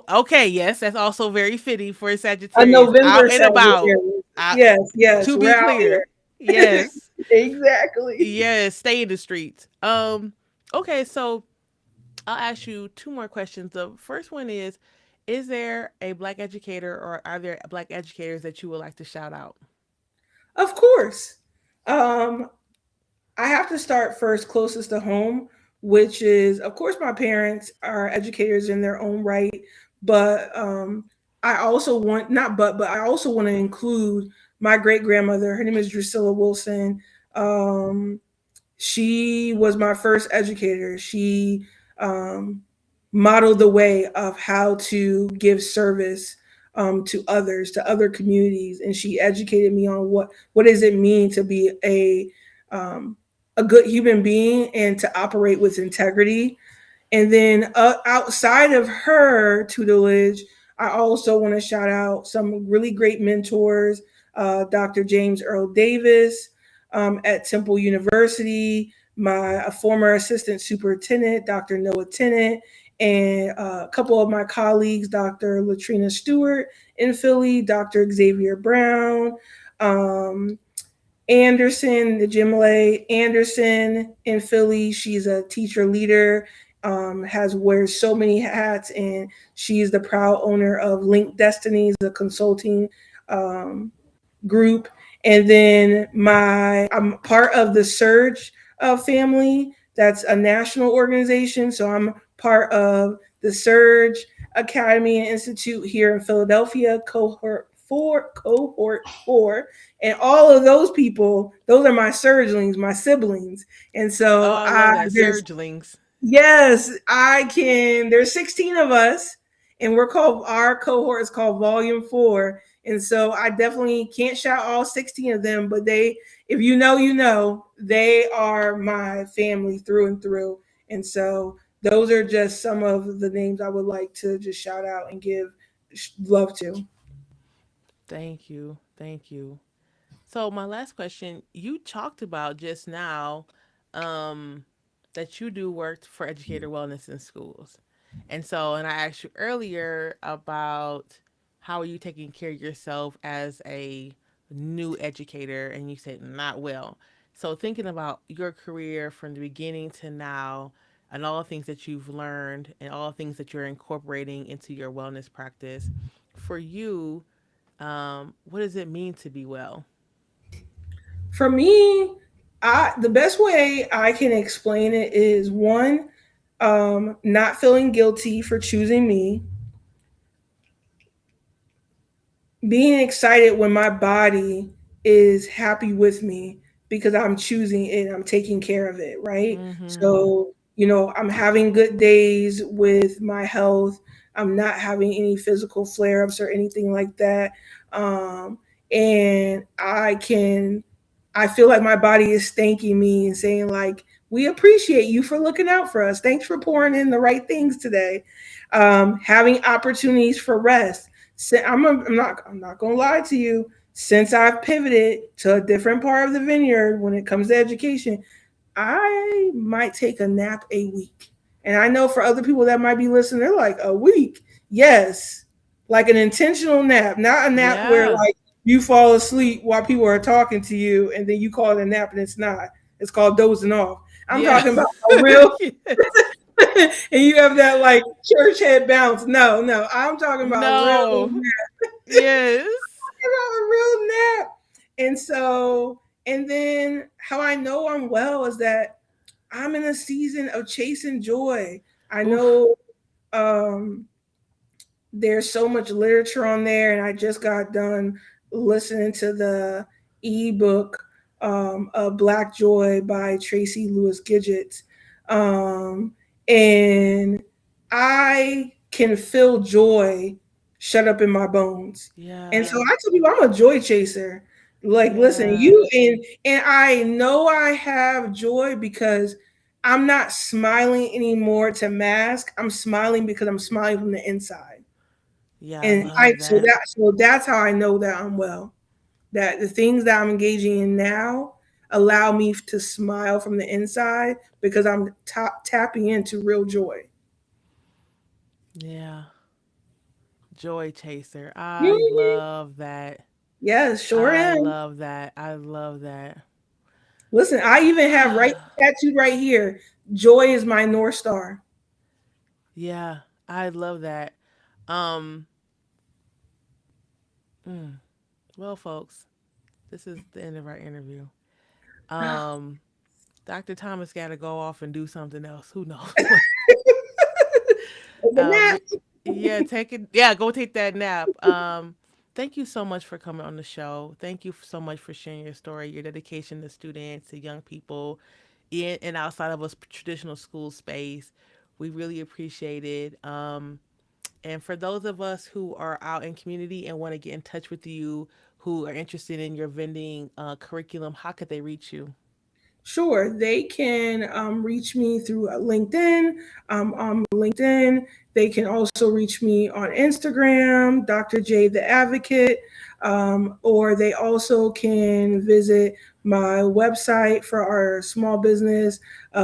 Okay, yes, that's also very fitting for a a Sagittarius November out and about. Sagittarius. I, Yes, yes, to we're be out clear, here. yes, Exactly. yes, stay in the streets. Okay, so I'll ask you two more questions. The first one is there a black educator or are there black educators that you would like to shout out? Of course. Um, I have to start first closest to home, which is, of course, my parents are educators in their own right. But I also want, not but I also want to include my great grandmother. Her name is Drusilla Wilson. Um, she was my first educator. She um, modeled the way of how to give service to others, to other communities, and she educated me on what does it mean to be a good human being and to operate with integrity. And then outside of her tutelage, I also want to shout out some really great mentors, Dr. James Earl Davis at Temple University, my a former assistant superintendent, Dr. Noah Tennant, and a couple of my colleagues, Dr. Latrina Stewart in Philly, Dr. Xavier Brown, um, Anderson, the Jimle Anderson in Philly. She's a teacher leader, has wears so many hats, and she's the proud owner of Link Destinies, a consulting um, group. And then I'm part of the Surge family. That's a national organization. So I'm part of the Surge Academy and Institute here in Philadelphia, cohort 4. And all of those people, those are my surgelings, my siblings. And Oh, so I love that there's surgelings. yes, I can. There's 16 of us, and our cohort is called Volume 4. And so I definitely can't shout all 16 of them, but if you know, you know, they are my family through and through. And so those are just some of the names I would like to just shout out and give love to. Thank you, thank you. So my last question, you talked about just now um, that you do work for educator wellness in schools. And I asked you earlier about how are you taking care of yourself as a new educator, and you said not well. So thinking about your career from the beginning to now and all the things that you've learned and all the things that you're incorporating into your wellness practice, for you, what does it mean to be well? For me, the best way I can explain it is one, not feeling guilty for choosing me, being excited when my body is happy with me because I'm choosing it, I'm taking care of it, right? Mm-hmm. So, I'm having good days with my health. I'm not having any physical flare ups or anything like that. Um, and I feel like my body is thanking me and saying, like, we appreciate you for looking out for us. Thanks for pouring in the right things today. Having opportunities for rest. I'm not gonna lie to you. Since I've pivoted to a different part of the vineyard when it comes to education, I might take a nap a week. And I know for other people that might be listening, they're like, a week. Yes. like an intentional nap, not a nap where Yeah. like you fall asleep while people are talking to you and then you call it a nap and it's not. It's called dozing off. I'm Yeah. talking about a real Yes. and you have that like church head bounce. No, no, I'm talking about a real No. nap. Yes. About a real nap. And so, and then how I know I'm well is that I'm in a season of chasing joy. I Oof. know um there's so much literature on there, and I just got done listening to the ebook of Black Joy by Tracy Lewis Gidget. Um, and I can feel joy shut up in my bones. And so Yeah. I tell people I'm a joy chaser. Like, listen, Yeah. you and I know I have joy because I'm not smiling anymore to mask. I'm smiling because I'm smiling from the inside. Yeah, I And I love that. so that's how I know that I'm well. That the things that I'm engaging in now allow me to smile from the inside because I'm tapping into real joy. Yeah. Joy chaser. I Mhm. love that. Yes, sure I am. love that. I love that. Listen, I even have right tattooed right here. Joy is my North Star. Yeah, I love that. Um, mm, well, folks, this is the end of our interview. Um, Dr. Thomas got to go off and do something else. Who knows? The um, nap. y- yeah, take it. Yeah, go take that nap. Thank you so much for coming on the show. Thank you so much for sharing your story, your dedication to students, to young people, in and outside of a traditional school space. We really appreciate it. And for those of us who are out in community and want to get in touch with you, who are interested in your vending curriculum, how could they reach you? Sure, they can reach me through LinkedIn. On LinkedIn, they can also reach me on Instagram, Dr. J the Advocate, or they also can visit my website for our small business,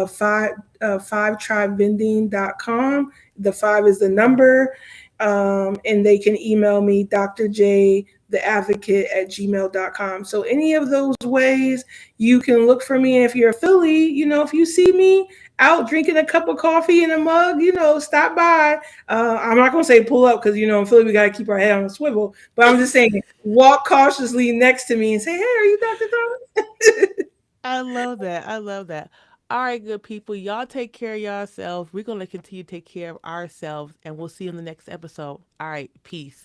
five tribevending.com. The five is the number, and they can email me, Dr. J the Advocate at gmail.com. So any of those ways you can look for me. And if you're a Philly, if you see me out drinking a cup of coffee in a mug, stop by. I'm not going to say pull up because, in Philly, we got to keep our head on a swivel. But I'm just saying, walk cautiously next to me and say, hey, are you Dr. Thomas? I love that. I love that. All right, good people. Y'all take care of yourselves. We're going to continue to take care of ourselves, and we'll see you in the next episode. All right, peace.